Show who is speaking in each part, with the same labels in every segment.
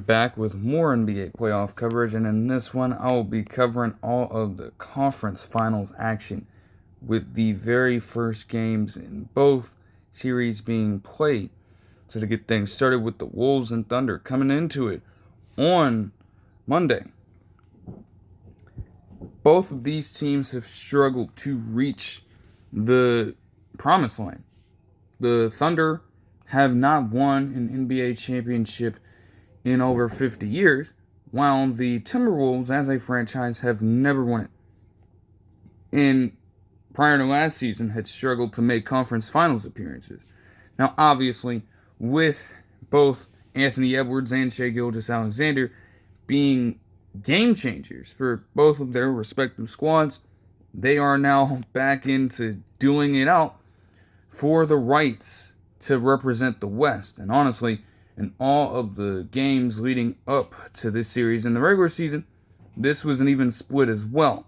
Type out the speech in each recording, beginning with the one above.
Speaker 1: Back with more NBA playoff coverage, and in this one, I will be covering all of the conference finals action with the very first games in both series being played. So, to get things started with the Wolves and Thunder coming into it on Monday, both of these teams have struggled to reach the promised land. The Thunder have not won an NBA championship in over 50 years, while the Timberwolves, as a franchise, have never won it. And prior to last season, had struggled to make conference finals appearances. Now, obviously, with both Anthony Edwards and Shai Gilgeous-Alexander being game changers for both of their respective squads, they are now back into doing it out for the rights to represent the West. And honestly, in all of the games leading up to this series in the regular season, this was an even split as well,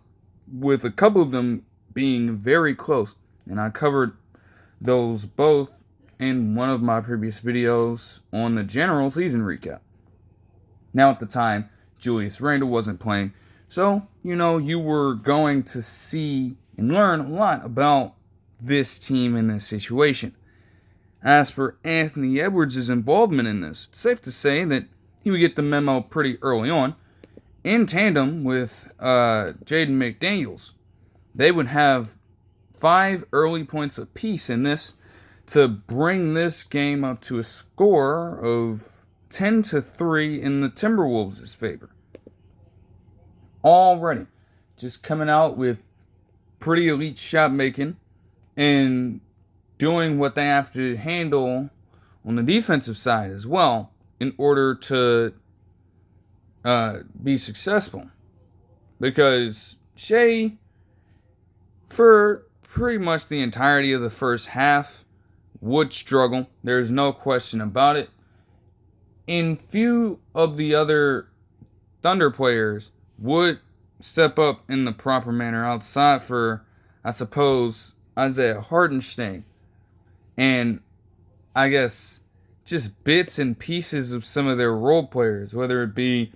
Speaker 1: with a couple of them being very close. And I covered those both in one of my previous videos on the general season recap. Now, at the time, Julius Randle wasn't playing, so, you were going to see and learn a lot about this team in this situation. As for Anthony Edwards' involvement in this, it's safe to say that he would get the memo pretty early on. In tandem with Jaden McDaniels, they would have 5 early points apiece in this to bring this game up to a score of 10-3 in the Timberwolves' favor. Already, just coming out with pretty elite shot making and doing what they have to handle on the defensive side as well in order to be successful. Because Shai, for pretty much the entirety of the first half, would struggle. There's no question about it. And few of the other Thunder players would step up in the proper manner outside for, I suppose, Isaiah Hartenstein. And I guess just bits and pieces of some of their role players, whether it be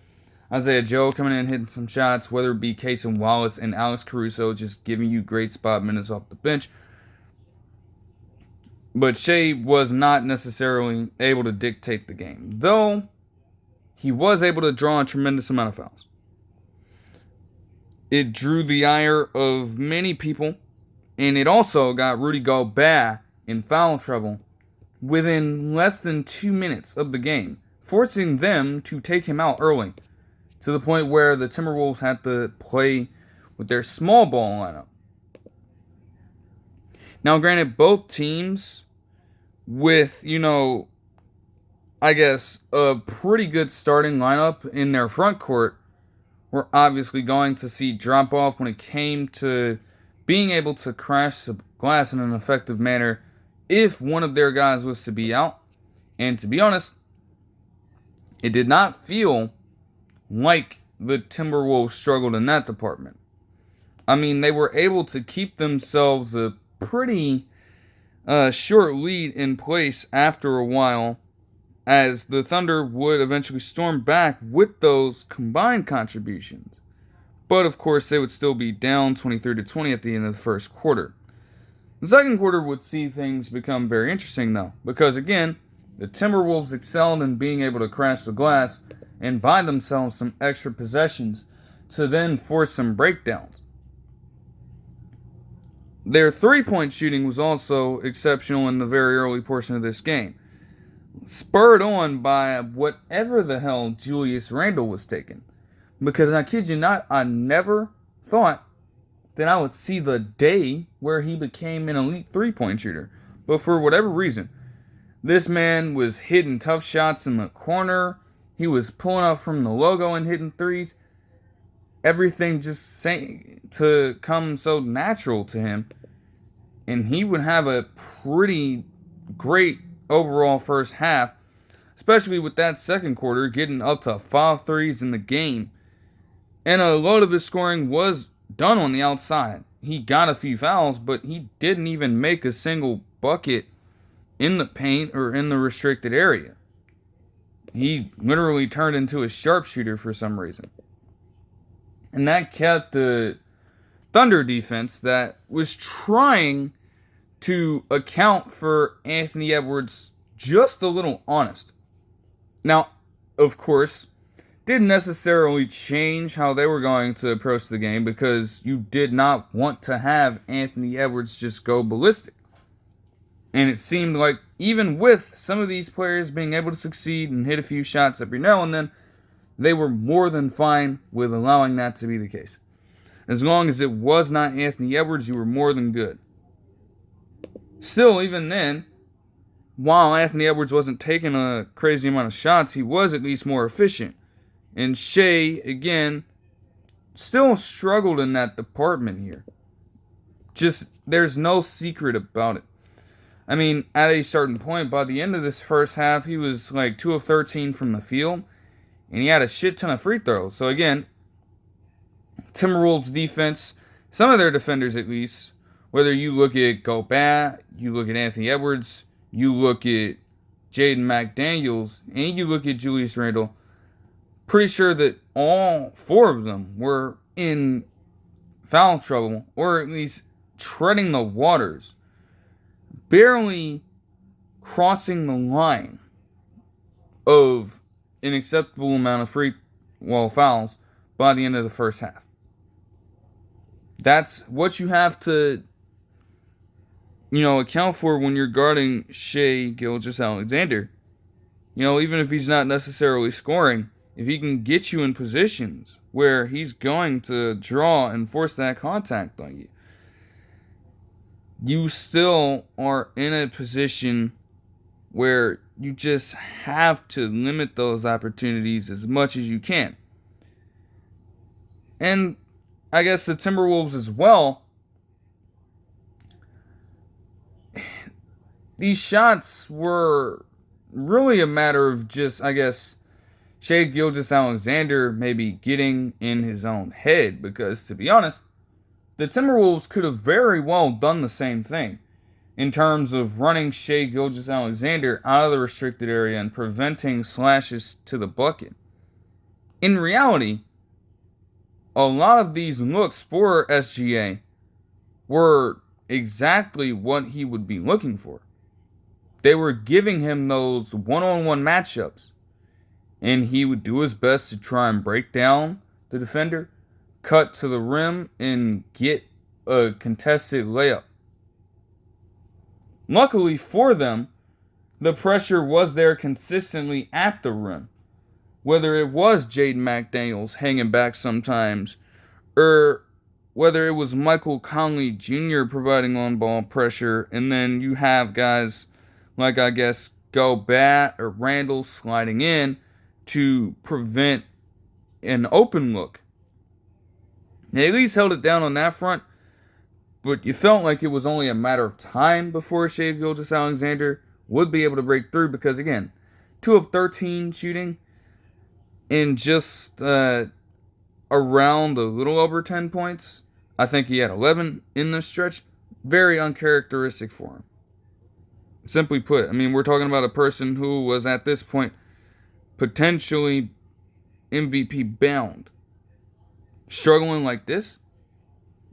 Speaker 1: Isaiah Joe coming in hitting some shots, whether it be Cason Wallace and Alex Caruso just giving you great spot minutes off the bench. But Shai was not necessarily able to dictate the game, though he was able to draw a tremendous amount of fouls. It drew the ire of many people, and it also got Rudy Gobert in foul trouble within less than 2 minutes of the game, forcing them to take him out early, to the point where the Timberwolves had to play with their small ball lineup. Now, granted, both teams with, I guess, a pretty good starting lineup in their front court were obviously going to see drop off when it came to being able to crash the glass in an effective manner if one of their guys was to be out. And to be honest, it did not feel like the Timberwolves struggled in that department. I mean, they were able to keep themselves a pretty short lead in place after a while, as the Thunder would eventually storm back with those combined contributions. But of course, they would still be down 23-20 at the end of the first quarter. The second quarter would see things become very interesting, though, because again, the Timberwolves excelled in being able to crash the glass and buy themselves some extra possessions to then force some breakdowns. Their three-point shooting was also exceptional in the very early portion of this game, spurred on by whatever the hell Julius Randle was taking. Because I kid you not, I never thought that I would see the day where he became an elite three-point shooter. But for whatever reason, this man was hitting tough shots in the corner. He was pulling up from the logo and hitting threes. Everything just seemed to come so natural to him. And he would have a pretty great overall first half, especially with that second quarter getting up to 5 threes in the game. And a lot of his scoring was done on the outside. He got a few fouls, but he didn't even make a single bucket in the paint or in the restricted area. He literally turned into a sharpshooter for some reason. And that kept the Thunder defense that was trying to account for Anthony Edwards just a little honest. Now, of course, didn't necessarily change how they were going to approach the game because you did not want to have Anthony Edwards just go ballistic. And it seemed like even with some of these players being able to succeed and hit a few shots every now and then, they were more than fine with allowing that to be the case. As long as it was not Anthony Edwards, you were more than good. Still, even then, while Anthony Edwards wasn't taking a crazy amount of shots, he was at least more efficient. And Shai, again, still struggled in that department here. Just, there's no secret about it. I mean, at a certain point, by the end of this first half, he was like 2 of 13 from the field. And he had a shit ton of free throws. So again, Timberwolves defense, some of their defenders at least, whether you look at Gobert, you look at Anthony Edwards, you look at Jaden McDaniels, and you look at Julius Randle, pretty sure that all 4 of them were in foul trouble, or at least treading the waters, barely crossing the line of an acceptable amount of fouls by the end of the first half. That's what you have to, account for when you're guarding Shai Gilgeous-Alexander. Even if he's not necessarily scoring, if he can get you in positions where he's going to draw and force that contact on you, you still are in a position where you just have to limit those opportunities as much as you can. And I guess the Timberwolves as well, these shots were really a matter of just, Shai Gilgeous-Alexander maybe getting in his own head. Because, to be honest, the Timberwolves could have very well done the same thing in terms of running Shai Gilgeous-Alexander out of the restricted area and preventing slashes to the bucket. In reality, a lot of these looks for SGA were exactly what he would be looking for. They were giving him those one-on-one matchups, and he would do his best to try and break down the defender, cut to the rim, and get a contested layup. Luckily for them, the pressure was there consistently at the rim. Whether it was Jaden McDaniels hanging back sometimes, or whether it was Michael Conley Jr. providing on-ball pressure, and then you have guys like, Gobert or Randle sliding in to prevent an open look. They at least held it down on that front, but you felt like it was only a matter of time before Shai Gilgeous-Alexander would be able to break through because, again, 2 of 13 shooting in just around a little over 10 points. I think he had 11 in this stretch. Very uncharacteristic for him. Simply put, we're talking about a person who was at this point potentially MVP bound. Struggling like this,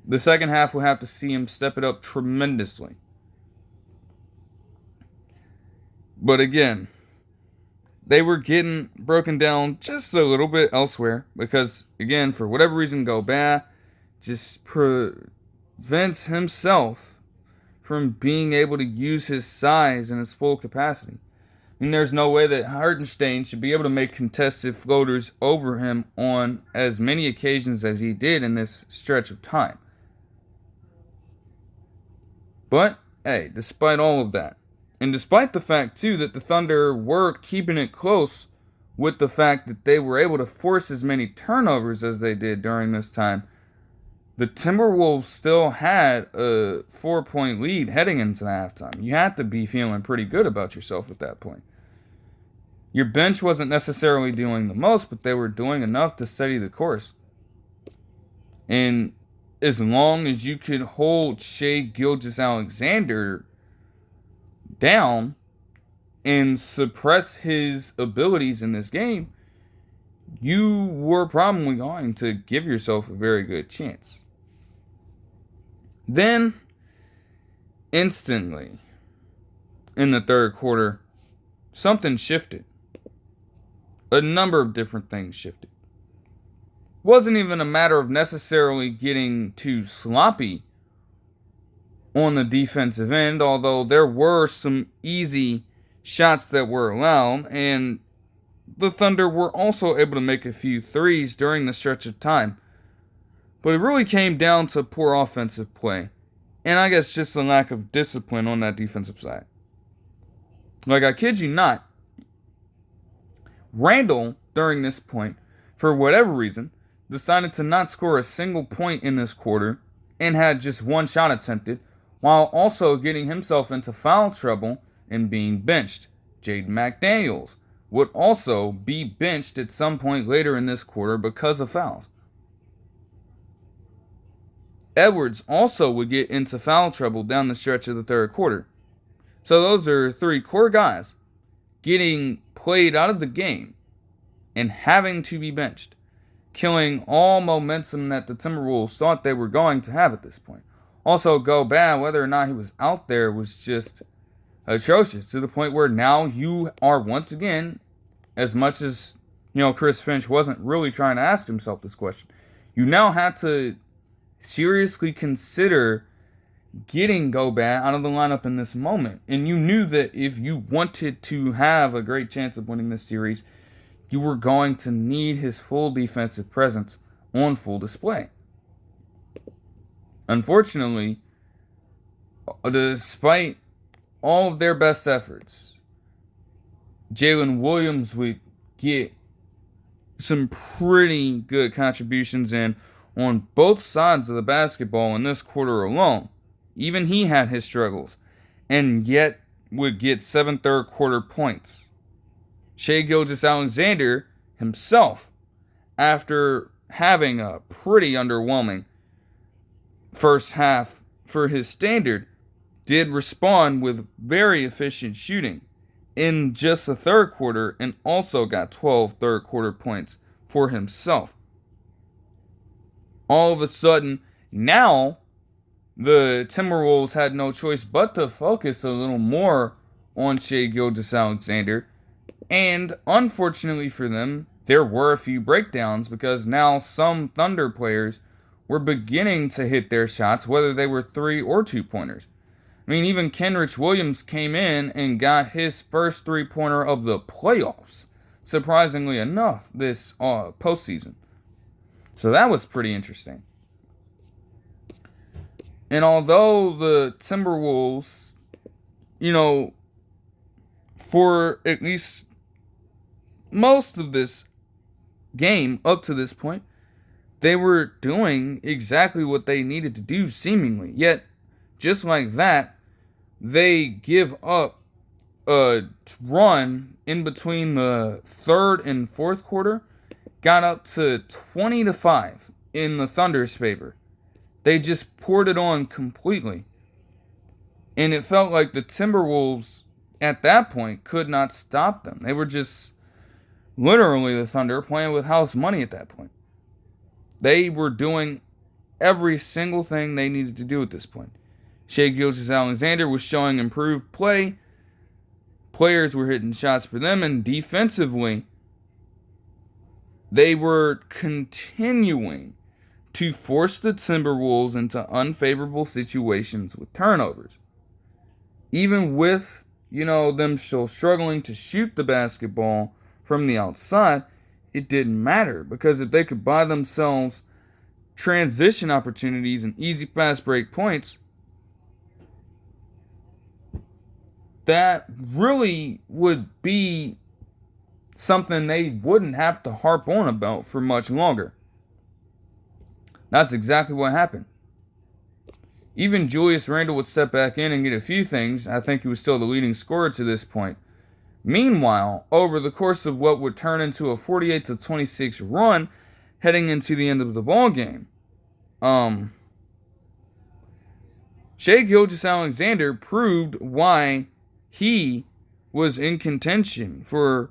Speaker 1: the second half will have to see him step it up tremendously. But again, they were getting broken down just a little bit elsewhere because, again, for whatever reason, Gobert just prevents himself from being able to use his size in his full capacity. There's no way that Hartenstein should be able to make contested floaters over him on as many occasions as he did in this stretch of time. But, hey, despite all of that, and despite the fact, too, that the Thunder were keeping it close with the fact that they were able to force as many turnovers as they did during this time, the Timberwolves still had a 4-point lead heading into the halftime. You had to be feeling pretty good about yourself at that point. Your bench wasn't necessarily doing the most, but they were doing enough to steady the course. And as long as you could hold Shai Gilgeous-Alexander down, and suppress his abilities in this game, you were probably going to give yourself a very good chance. Then, instantly, in the third quarter, something shifted. A number of different things shifted. Wasn't even a matter of necessarily getting too sloppy on the defensive end, although there were some easy shots that were allowed, and the Thunder were also able to make a few threes during the stretch of time. But it really came down to poor offensive play, and I guess just a lack of discipline on that defensive side. Like, I kid you not, Randle, during this point, for whatever reason, decided to not score a single point in this quarter and had just one shot attempted, while also getting himself into foul trouble and being benched. Jaden McDaniels would also be benched at some point later in this quarter because of fouls. Edwards also would get into foul trouble down the stretch of the third quarter. So those are three core guys getting played out of the game and having to be benched, killing all momentum that the Timberwolves thought they were going to have at this point. Also, Gobert, whether or not he was out there, was just atrocious, to the point where now you are once again, as much as Chris Finch wasn't really trying to ask himself this question, you now have to seriously consider getting Gobert out of the lineup in this moment. And you knew that if you wanted to have a great chance of winning this series, you were going to need his full defensive presence on full display. Unfortunately, despite all of their best efforts, Jalen Williams would get some pretty good contributions in on both sides of the basketball in this quarter alone. Even he had his struggles, and yet would get 7 third quarter points. Shai Gilgeous-Alexander himself, after having a pretty underwhelming first half for his standard, did respond with very efficient shooting in just the third quarter and also got 12 third quarter points for himself. All of a sudden, now the Timberwolves had no choice but to focus a little more on Shai Gilgeous-Alexander, and unfortunately for them, there were a few breakdowns because now some Thunder players were beginning to hit their shots, whether they were 3 or 2-pointers. I mean, even Kenrich Williams came in and got his first 3-pointer of the playoffs, surprisingly enough, this postseason. So that was pretty interesting. And although the Timberwolves, for at least most of this game up to this point, they were doing exactly what they needed to do, seemingly. Yet, just like that, they give up a run in between the third and fourth quarter, got up to 20-5 in the Thunder's favor. They just poured it on completely. And it felt like the Timberwolves, at that point, could not stop them. They were just literally the Thunder playing with house money at that point. They were doing every single thing they needed to do at this point. Shai Gilgeous-Alexander was showing improved play. Players were hitting shots for them, and defensively, they were continuing to force the Timberwolves into unfavorable situations with turnovers. Even with, them still struggling to shoot the basketball from the outside, it didn't matter, because if they could buy themselves transition opportunities and easy fast break points, that really would be something they wouldn't have to harp on about for much longer. That's exactly what happened. Even Julius Randle would step back in and get a few things. I think he was still the leading scorer to this point. Meanwhile, over the course of what would turn into a 48-26 run heading into the end of the ball game, Shai Gilgeous-Alexander proved why he was in contention for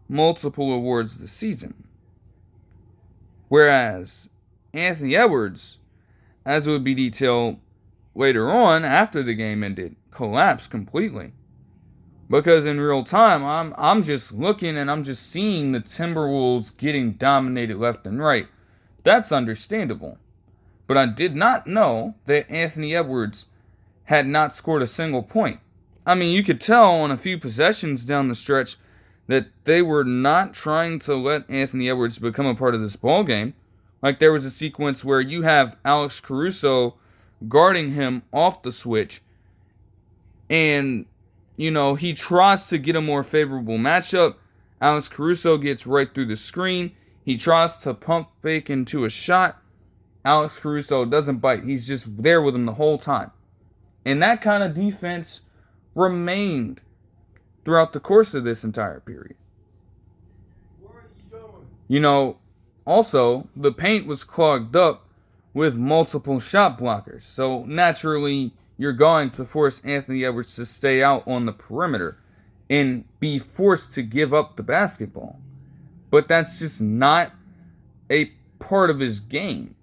Speaker 1: multiple awards this season. Whereas Anthony Edwards, as would be detailed later on after the game ended, collapsed completely. Because in real time, I'm just looking and I'm just seeing the Timberwolves getting dominated left and right. That's understandable. But I did not know that Anthony Edwards had not scored a single point. I mean, you could tell on a few possessions down the stretch that they were not trying to let Anthony Edwards become a part of this ball game. Like there was a sequence where you have Alex Caruso guarding him off the switch, and he tries to get a more favorable matchup. Alex Caruso gets right through the screen. He tries to pump fake into a shot. Alex Caruso doesn't bite. He's just there with him the whole time. And that kind of defense remained throughout the course of this entire period. Also, the paint was clogged up with multiple shot blockers. So naturally, you're going to force Anthony Edwards to stay out on the perimeter and be forced to give up the basketball. But that's just not a part of his game.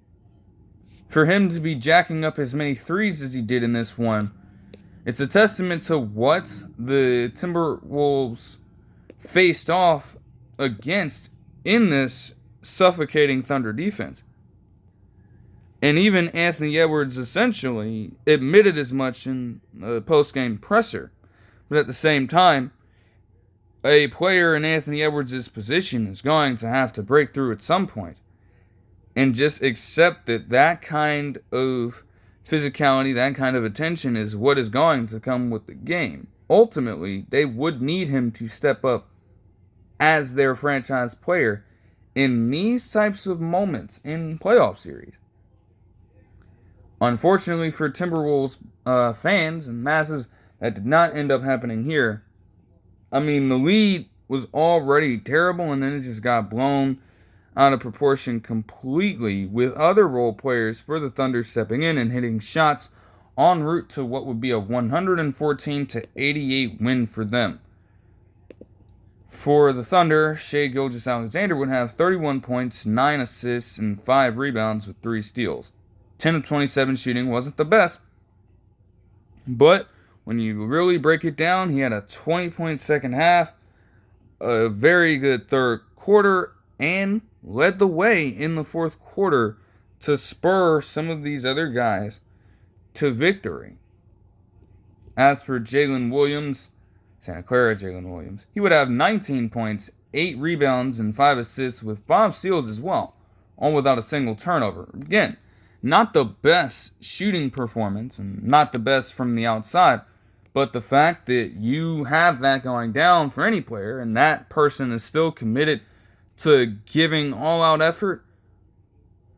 Speaker 1: For him to be jacking up as many threes as he did in this one, it's a testament to what the Timberwolves faced off against in this suffocating Thunder defense. And even Anthony Edwards essentially admitted as much in the post-game presser. But at the same time, a player in Anthony Edwards' position is going to have to break through at some point. And just accept that that kind of physicality, that kind of attention is what is going to come with the game. Ultimately, they would need him to step up as their franchise player in these types of moments in playoff series. Unfortunately for Timberwolves fans and masses, that did not end up happening here. I mean, the lead was already terrible, and then it just got blown out of proportion completely, with other role players for the Thunder stepping in and hitting shots en route to what would be a 114-88 win for them. For the Thunder, Shai Gilgeous-Alexander would have 31 points, 9 assists, and 5 rebounds with 3 steals. 10 of 27 shooting wasn't the best, but when you really break it down, he had a 20-point second half, a very good third quarter, and led the way in the fourth quarter to spur some of these other guys to victory. As for Jalen Williams, Santa Clara Jalen Williams, he would have 19 points, 8 rebounds, and 5 assists with 5 steals as well, all without a single turnover. Again, not the best shooting performance and not the best from the outside, but the fact that you have that going down for any player and that person is still committed to giving all-out effort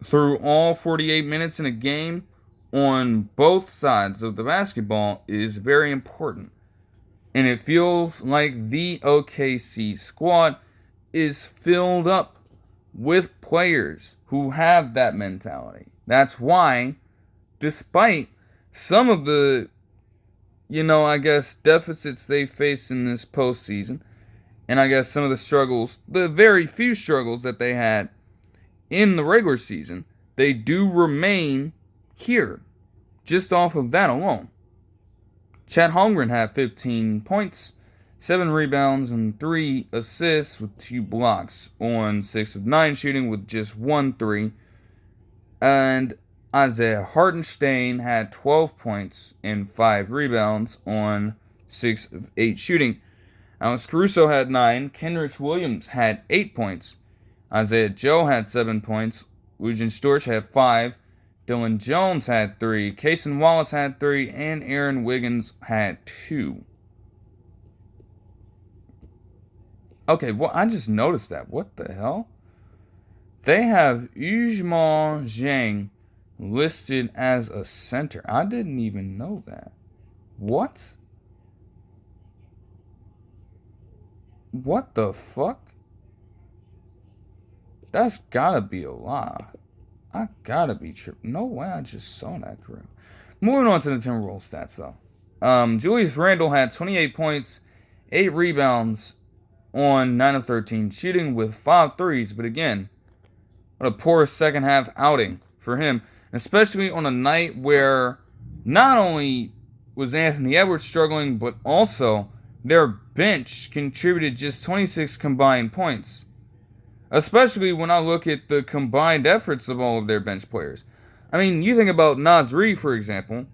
Speaker 1: through all 48 minutes in a game on both sides of the basketball is very important. And it feels like the OKC squad is filled up with players who have that mentality. That's why, despite some of the, deficits they face in this postseason, and I guess some of the struggles, the very few struggles that they had in the regular season, they do remain here, just off of that alone. Chet Holmgren had 15 points, 7 rebounds, and 3 assists with 2 blocks on 6 of 9 shooting with just 1 3. And Isaiah Hartenstein had 12 points and 5 rebounds on 6 of 8 shooting. Alex Caruso had 9. Kenrich Williams had 8 points. Isaiah Joe had 7 points. Lucian Storch had 5. Dylan Jones had 3. Cason Wallace had 3. And Aaron Wiggins had 2. Okay, well, I just noticed that. What the hell? They have Ujmal Zhang listed as a center. I didn't even know that. What? What the fuck? That's gotta be a lie. I gotta be tripping. No way I just saw that correct. Moving on to the Timberwolves stats, though. Julius Randle had 28 points 8 rebounds on 9 of 13, shooting with 5 threes. But again, what a poor second half outing for him, especially on a night where not only was Anthony Edwards struggling, but also their bench contributed just 26 combined points. Especially when I look at the combined efforts of all of their bench players. I mean, you think about Naz Reid, for example,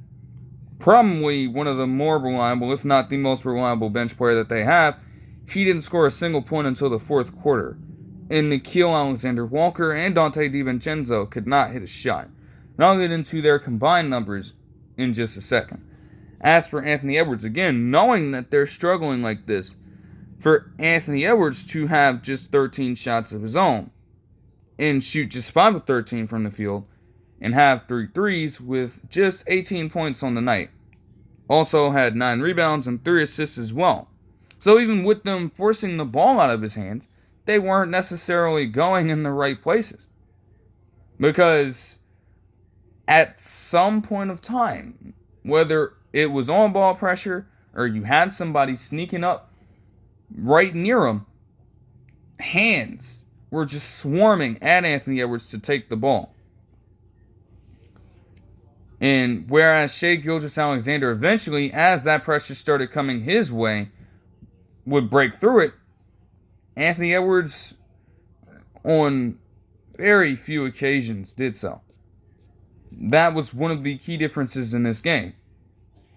Speaker 1: probably one of the more reliable, if not the most reliable bench player that they have. He didn't score a single point until the fourth quarter. And Nickeil Alexander-Walker and Donte DiVincenzo could not hit a shot. And I'll get into their combined numbers in just a second. As for Anthony Edwards, again, knowing that they're struggling like this, for Anthony Edwards to have just 13 shots of his own and shoot just 5 of 13 from the field and have 3 threes with just 18 points on the night. Also had 9 rebounds and 3 assists as well. So even with them forcing the ball out of his hands, they weren't necessarily going in the right places. Because at some point of time, whether it was on ball pressure or you had somebody sneaking up right near him, hands were just swarming at Anthony Edwards to take the ball. And whereas Shai Gilgeous-Alexander eventually, as that pressure started coming his way, would break through it, Anthony Edwards, on very few occasions, did so. That was one of the key differences in this game.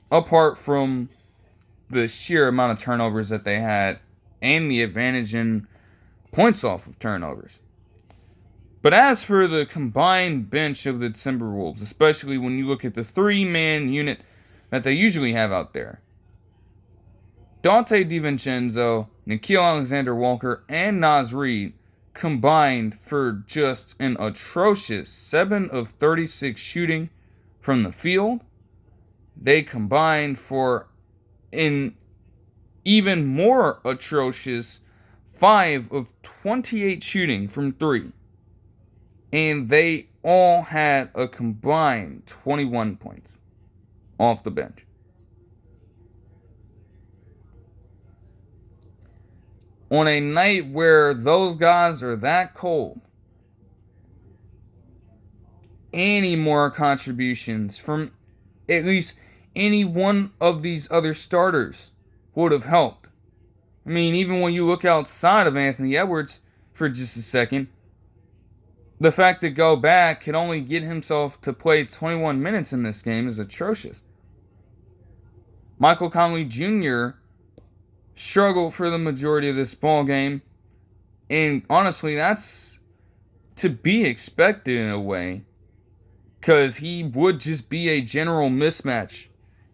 Speaker 1: Apart from the sheer amount of turnovers that they had and the advantage in points off of turnovers. But as for the combined bench of the Timberwolves, especially when you look at the 3-man unit that they usually have out there, Donte DiVincenzo, Nickeil Alexander-Walker, and Naz Reid combined for just an atrocious 7 of 36 shooting from the field. They combined for an even more atrocious 5 of 28 shooting from 3. And they all had a combined 21 points off the bench. On a night where those guys are that cold, any more contributions from at least any one of these other starters would have helped. I mean, even when you look outside of Anthony Edwards for just a second, the fact that Gobert could only get himself to play 21 minutes in this game is atrocious. Michael Conley Jr. struggled for the majority of this ball game, and honestly, that's to be expected in a way, because he would just be a general mismatch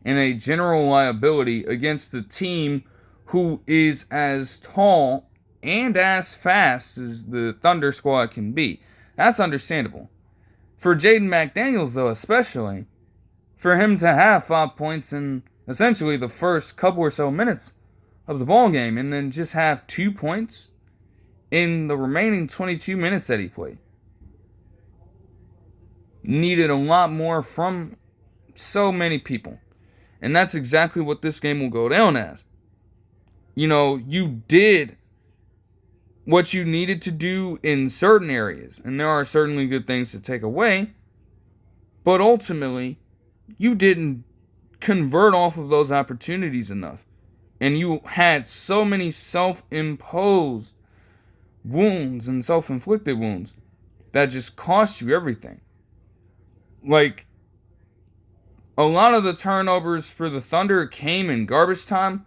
Speaker 1: and a general liability against a team who is as tall and as fast as the Thunder squad can be. That's understandable. For Jaden McDaniels, though, especially, for him to have 5 points in essentially the first couple or so minutes of the ball game and then just have 2 points in the remaining 22 minutes that he played, needed a lot more from so many people. And that's exactly what this game will go down as. You know, you did what you needed to do in certain areas, and there are certainly good things to take away, but ultimately, you didn't convert off of those opportunities enough. And you had so many self-imposed wounds and self-inflicted wounds that just cost you everything. Like, a lot of the turnovers for the Thunder came in garbage time,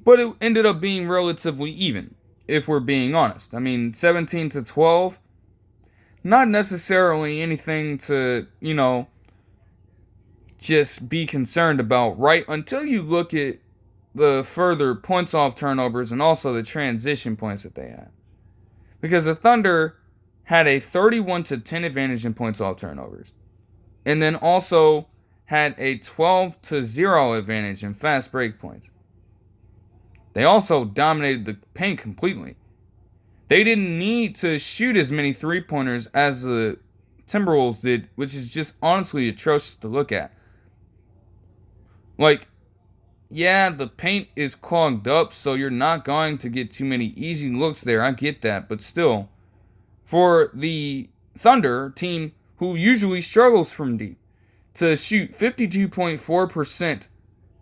Speaker 1: but it ended up being relatively even, if we're being honest. I mean, 17-12, not necessarily anything to, just be concerned about, right? Until you look at the further points off turnovers and also the transition points that they had. Because the Thunder had a 31-10 advantage in points off turnovers. And then also had a 12-0 advantage in fast break points. They also dominated the paint completely. They didn't need to shoot as many three-pointers as the Timberwolves did, which is just honestly atrocious to look at. Like, yeah, the paint is clogged up, so you're not going to get too many easy looks there. I get that, but still, for the Thunder team who usually struggles from deep, to shoot 52.4%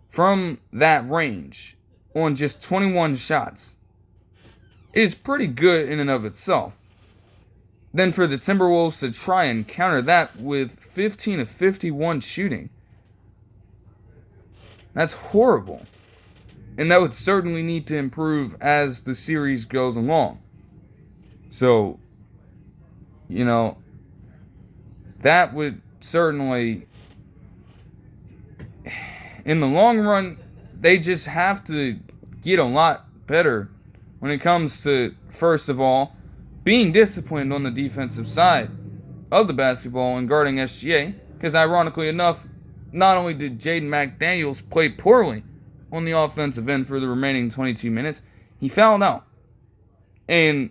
Speaker 1: from that range on just 21 shots is pretty good in and of itself. Then for the Timberwolves to try and counter that with 15 of 51 shooting, that's horrible. And that would certainly need to improve as the series goes along. So, that would certainly, in the long run, they just have to get a lot better when it comes to, first of all, being disciplined on the defensive side of the basketball and guarding SGA. Because ironically enough, not only did Jaden McDaniels play poorly on the offensive end for the remaining 22 minutes, he fouled out. And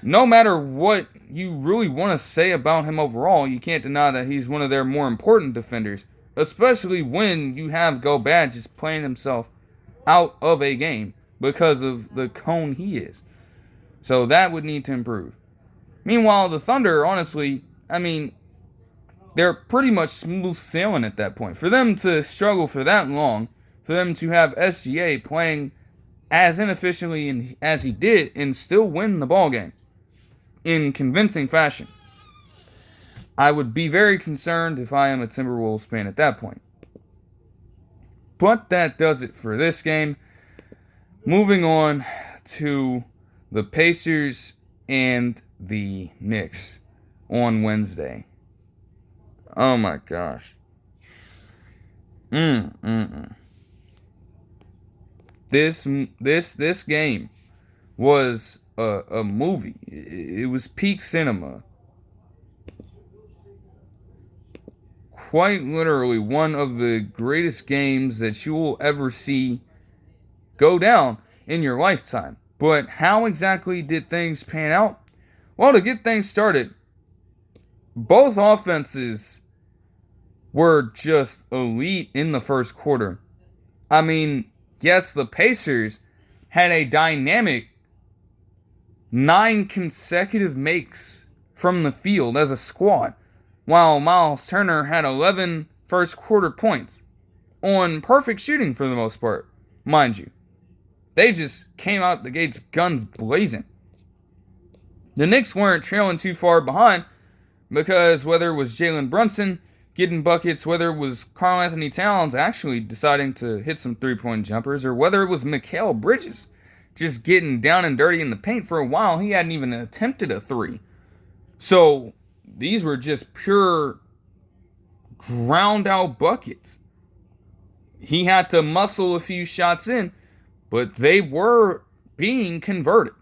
Speaker 1: no matter what you really want to say about him overall, you can't deny that he's one of their more important defenders, especially when you have Gobert just playing himself out of a game because of the cone he is. So that would need to improve. Meanwhile, the Thunder, honestly, they're pretty much smooth sailing at that point. For them to struggle for that long, for them to have SGA playing as inefficiently as he did and still win the ball game in convincing fashion, I would be very concerned if I am a Timberwolves fan at that point. But that does it for this game. Moving on to the Pacers and the Knicks on Wednesday. Oh my gosh. This game was a movie. It was peak cinema. Quite literally one of the greatest games that you will ever see go down in your lifetime. But how exactly did things pan out? Well, to get things started, both offenses were just elite in the first quarter. Yes, the Pacers had a dynamic 9 consecutive makes from the field as a squad, while Miles Turner had 11 first quarter points on perfect shooting for the most part, mind you. They just came out the gates guns blazing. The Knicks weren't trailing too far behind because whether it was Jalen Brunson getting buckets, whether it was Karl Anthony Towns actually deciding to hit some three-point jumpers, or whether it was Mikal Bridges just getting down and dirty in the paint for a while, he hadn't even attempted a three. So these were just pure ground-out buckets. He had to muscle a few shots in, but they were being converted.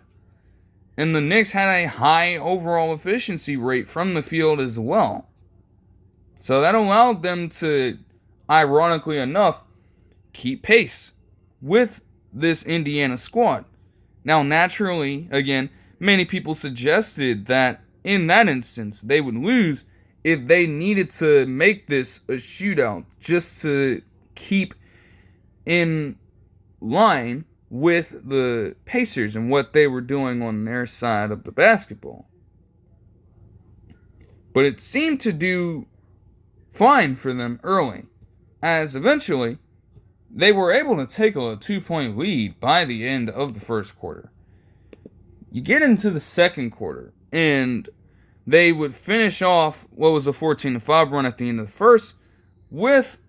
Speaker 1: And the Knicks had a high overall efficiency rate from the field as well. So that allowed them to, ironically enough, keep pace with this Indiana squad. Now, naturally, again, many people suggested that in that instance, they would lose if they needed to make this a shootout just to keep in line with the Pacers and what they were doing on their side of the basketball. But it seemed to do fine for them early, as eventually they were able to take a 2-point lead by the end of the first quarter. You get into the second quarter, and they would finish off what was a 14-5 run at the end of the first with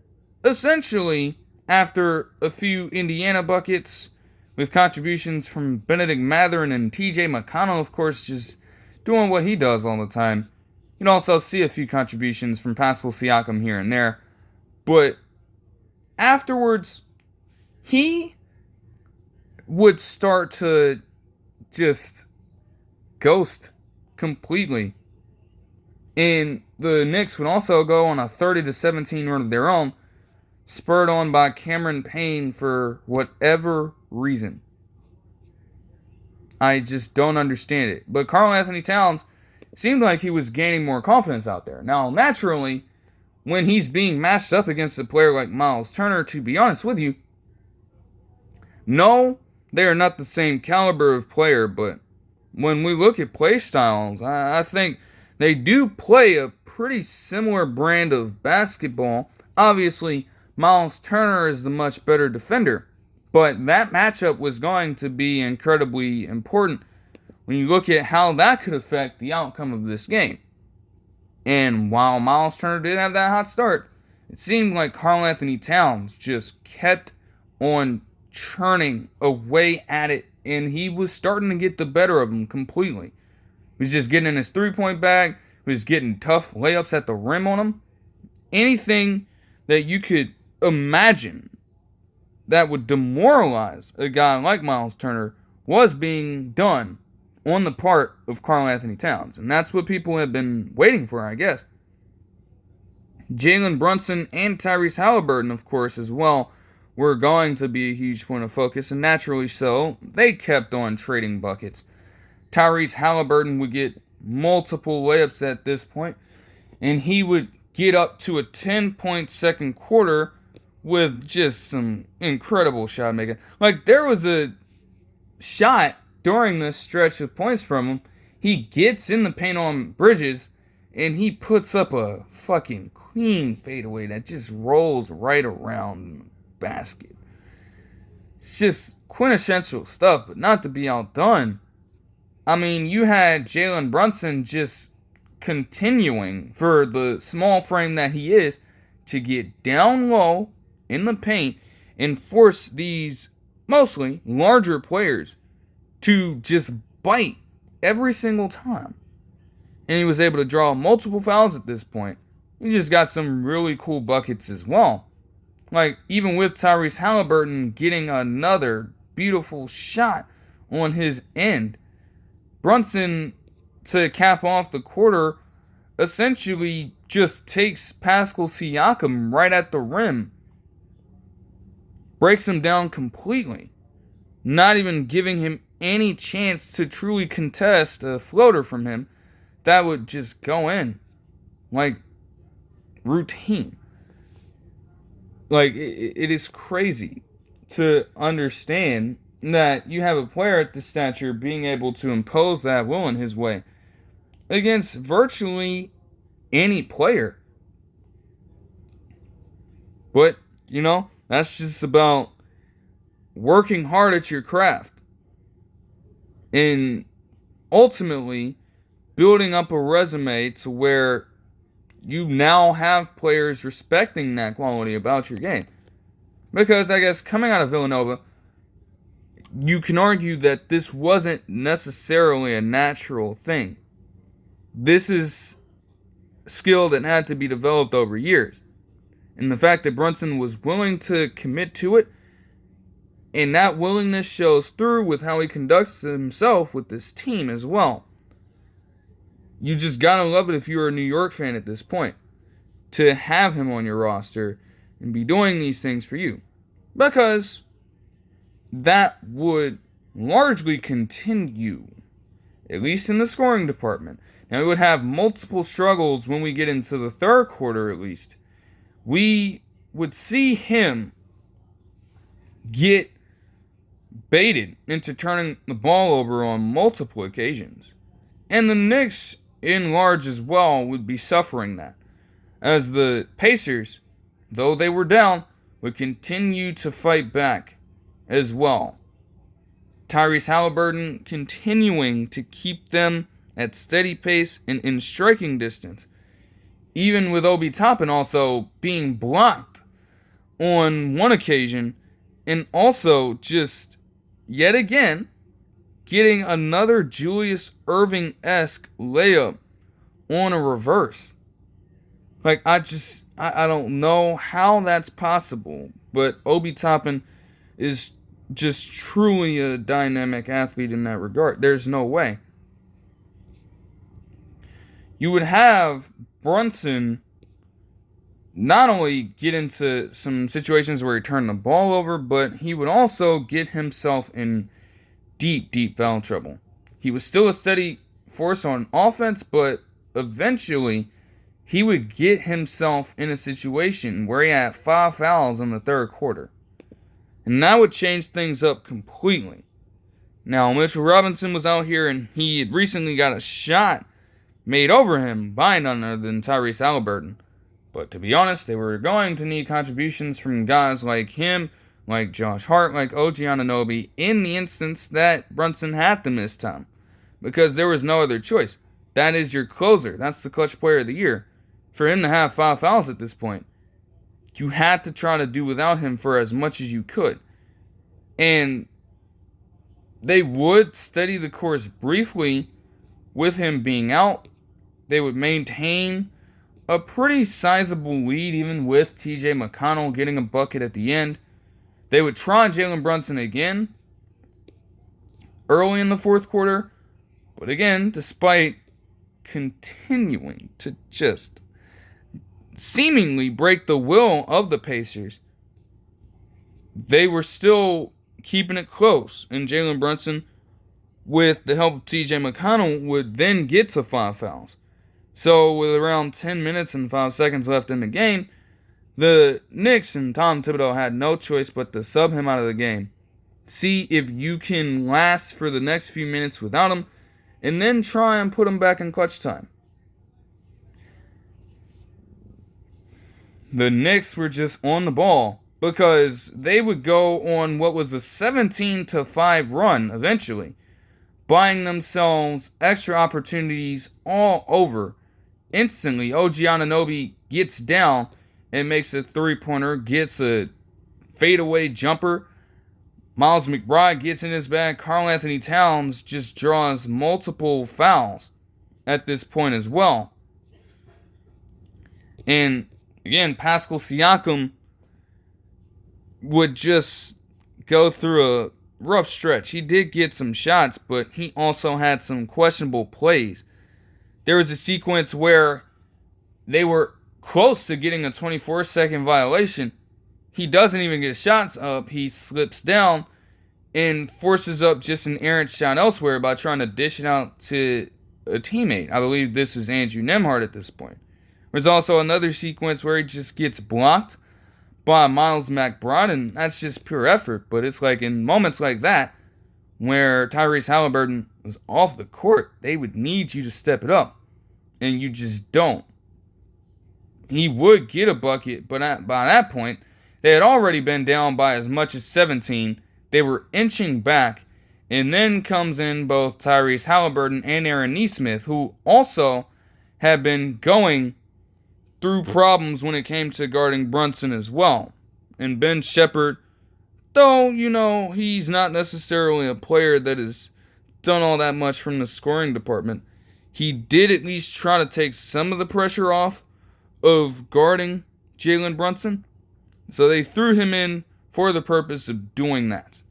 Speaker 1: essentially, after a few Indiana buckets, with contributions from Benedict Mathurin and TJ McConnell, of course, just doing what he does all the time. You can also see a few contributions from Pascal Siakam here and there. But afterwards, he would start to just ghost completely. And the Knicks would also go on a 30-17 run of their own, spurred on by Cameron Payne for whatever reason. I just don't understand it. But Karl Anthony Towns seemed like he was gaining more confidence out there. Now, naturally, when he's being matched up against a player like Miles Turner, to be honest with you, No, they are not the same caliber of player, but when we look at play styles, I think they do play a pretty similar brand of basketball. Obviously, Miles Turner is the much better defender, but that matchup was going to be incredibly important when you look at how that could affect the outcome of this game. And while Miles Turner did have that hot start, it seemed like Karl-Anthony Towns just kept on churning away at it, and he was starting to get the better of him completely. He was just getting in his three-point bag. He was getting tough layups at the rim on him. Anything that you could imagine that would demoralize a guy like Miles Turner was being done on the part of Karl-Anthony Towns. And that's what people have been waiting for, I guess. Jalen Brunson and Tyrese Haliburton, of course, as well, were going to be a huge point of focus, and naturally so. They kept on trading buckets. Tyrese Haliburton would get multiple layups at this point, and he would get up to a 10-point second quarter with just some incredible shot making. Like, there was a shot during this stretch of points from him. He gets in the paint on Bridges, and he puts up a fucking clean fadeaway that just rolls right around the basket. It's just quintessential stuff, but not to be outdone. I mean, you had Jalen Brunson just continuing, for the small frame that he is, to get down low in the paint and force these mostly larger players to just bite every single time. And he was able to draw multiple fouls at this point. He just got some really cool buckets as well. Like, even with Tyrese Haliburton getting another beautiful shot on his end, Brunson, to cap off the quarter, essentially just takes Pascal Siakam right at the rim. Breaks him down completely. Not even giving him any chance to truly contest a floater from him that would just go in. Like, routine. Like, it is crazy to understand that you have a player at this stature being able to impose that will in his way against virtually any player. But, you know, that's just about working hard at your craft and ultimately building up a resume to where you now have players respecting that quality about your game. Because I guess coming out of Villanova, you can argue that this wasn't necessarily a natural thing. This is skill that had to be developed over years. And the fact that Brunson was willing to commit to it, and that willingness shows through with how he conducts himself with this team as well. You just gotta love it if you're a New York fan at this point, to have him on your roster and be doing these things for you. Because that would largely continue, at least in the scoring department. Now, we would have multiple struggles when we get into the third quarter, at least. We would see him get baited into turning the ball over on multiple occasions. And the Knicks, in large as well, would be suffering that, as the Pacers, though they were down, would continue to fight back as well. Tyrese Haliburton continuing to keep them at steady pace and in striking distance, even with Obi Toppin also being blocked on one occasion, and also just yet again getting another Julius Erving-esque layup on a reverse. Like, I don't know how that's possible, but Obi Toppin is just truly a dynamic athlete in that regard. There's no way. You would have Brunson not only get into some situations where he turned the ball over, but he would also get himself in deep, deep foul trouble. He was still a steady force on offense, but eventually he would get himself in a situation where he had 5 fouls in the third quarter. And that would change things up completely. Now, Mitchell Robinson was out here, and he had recently got a shot made over him by none other than Tyrese Haliburton. But to be honest, they were going to need contributions from guys like him, like Josh Hart, like OG Anunoby, in the instance that Brunson had to miss time. Because there was no other choice. That is your closer. That's the clutch player of the year. For him to have 5 fouls at this point, you had to try to do without him for as much as you could. And they would steady the course briefly with him being out. They would maintain a pretty sizable lead even with TJ McConnell getting a bucket at the end. They would try Jalen Brunson again early in the fourth quarter. But again, despite continuing to just seemingly break the will of the Pacers, they were still keeping it close. And Jalen Brunson, with the help of TJ McConnell, would then get to 5 fouls. So with around 10 minutes and 5 seconds left in the game, the Knicks and Tom Thibodeau had no choice but to sub him out of the game. See if you can last for the next few minutes without him, and then try and put him back in clutch time. The Knicks were just on the ball because they would go on what was a 17-5 run eventually, buying themselves extra opportunities all over. Instantly, OG Anunoby gets down and makes a three-pointer, gets a fadeaway jumper. Miles McBride gets in his bag. Karl Anthony Towns just draws multiple fouls at this point as well. And again, Pascal Siakam would just go through a rough stretch. He did get some shots, but he also had some questionable plays. There was a sequence where they were close to getting a 24-second violation. He doesn't even get shots up. He slips down and forces up just an errant shot elsewhere by trying to dish it out to a teammate. I believe this was Andrew Nembhard at this point. There's also another sequence where he just gets blocked by Miles McBride, and that's just pure effort. But it's like in moments like that, where Tyrese Haliburton was off the court, they would need you to step it up, and you just don't. He would get a bucket, but by that point, they had already been down by as much as 17. They were inching back, and then comes in both Tyrese Haliburton and Aaron Nesmith, who also have been going through problems when it came to guarding Brunson as well. And Ben Shepherd, though, he's not necessarily a player that has done all that much from the scoring department, he did at least try to take some of the pressure off of guarding Jalen Brunson. So they threw him in for the purpose of doing that.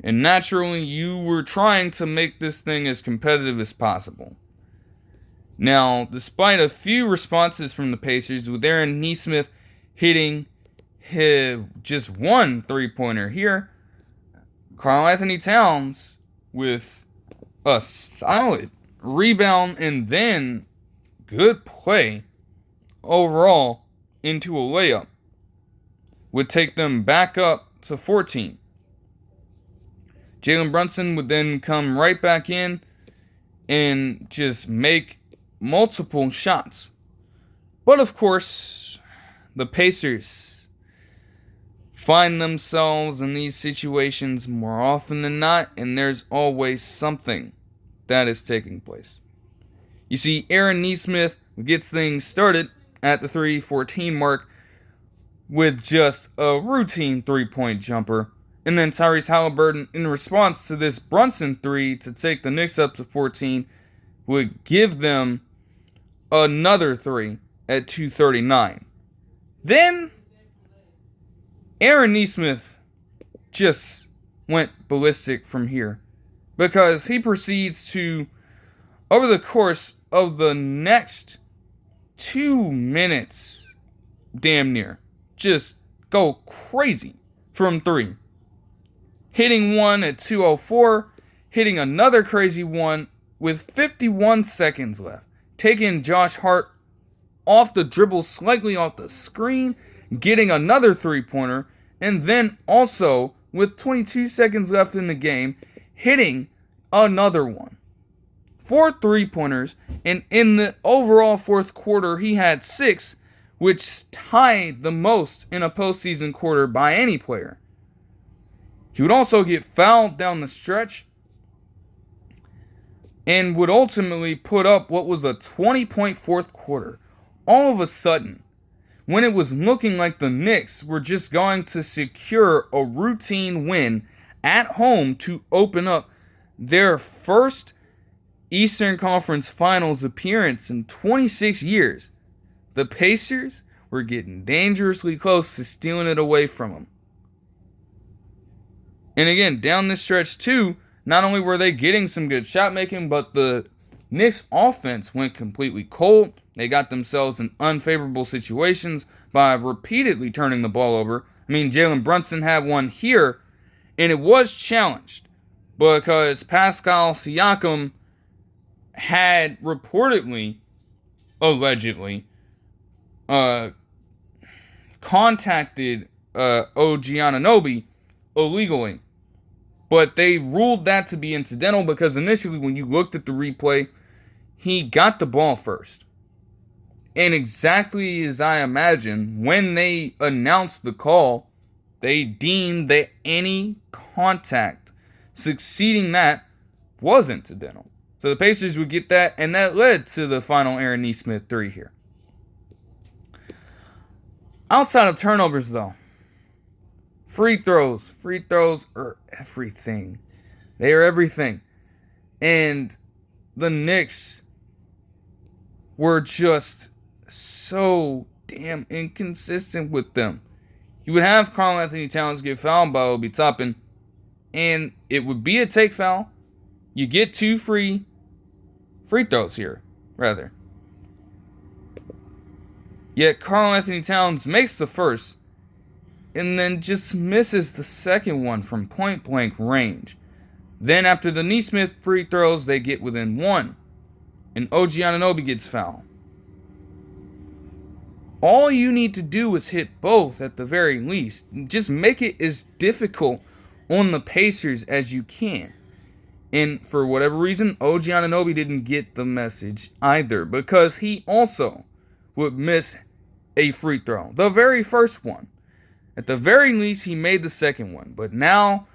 Speaker 1: And naturally, you were trying to make this thing as competitive as possible. Now, despite a few responses from the Pacers, with Aaron Nesmith hitting just one three-pointer here, Karl Anthony Towns with a solid rebound and then good play overall into a layup would take them back up to 14. Jalen Brunson would then come right back in and just make multiple shots. But of course, the Pacers find themselves in these situations more often than not, and there's always something that is taking place. You see, Aaron Nesmith gets things started at the 3:14 mark with just a routine three-point jumper. And then Tyrese Haliburton, in response to this Brunson three to take the Knicks up to 14, would give them another three at 2:39. Then Aaron Nesmith just went ballistic from here, because he proceeds to, over the course of the next 2 minutes, damn near, just go crazy from three. Hitting one at 2:04, hitting another crazy one with 51 seconds left, taking Josh Hart off the dribble, slightly off the screen, getting another three-pointer, and then also, with 22 seconds left in the game, hitting another one. 4 3-pointers, and in the overall fourth quarter, he had 6, which tied the most in a postseason quarter by any player. He would also get fouled down the stretch and would ultimately put up what was a 20-point fourth quarter. All of a sudden, when it was looking like the Knicks were just going to secure a routine win at home to open up their first Eastern Conference Finals appearance in 26 years, the Pacers were getting dangerously close to stealing it away from them. And again, down this stretch too, not only were they getting some good shot making, but the Knicks offense went completely cold. They got themselves in unfavorable situations by repeatedly turning the ball over. I mean, Jalen Brunson had one here, and it was challenged because Pascal Siakam had reportedly, allegedly, contacted OG Anunoby illegally. But they ruled that to be incidental because initially when you looked at the replay, he got the ball first. And exactly as I imagine, when they announced the call, they deemed that any contact succeeding that was incidental. So the Pacers would get that, and that led to the final Aaron Nesmith 3 here. Outside of turnovers, though, free throws are everything. They are everything. And the Knicks were just so damn inconsistent with them. You would have Karl-Anthony Towns get fouled by Obi Toppin, and it would be a take foul. You get 2 free throws here, rather. Yet Karl-Anthony Towns makes the first, and then just misses the second one from point-blank range. Then after the Nesmith free throws, they get within 1, and OG Anunoby gets fouled. All you need to do is hit both at the very least. Just make it as difficult on the Pacers as you can. And for whatever reason, OG Anunoby didn't get the message either, because he also would miss a free throw. The very first one. At the very least, he made the second one. But now,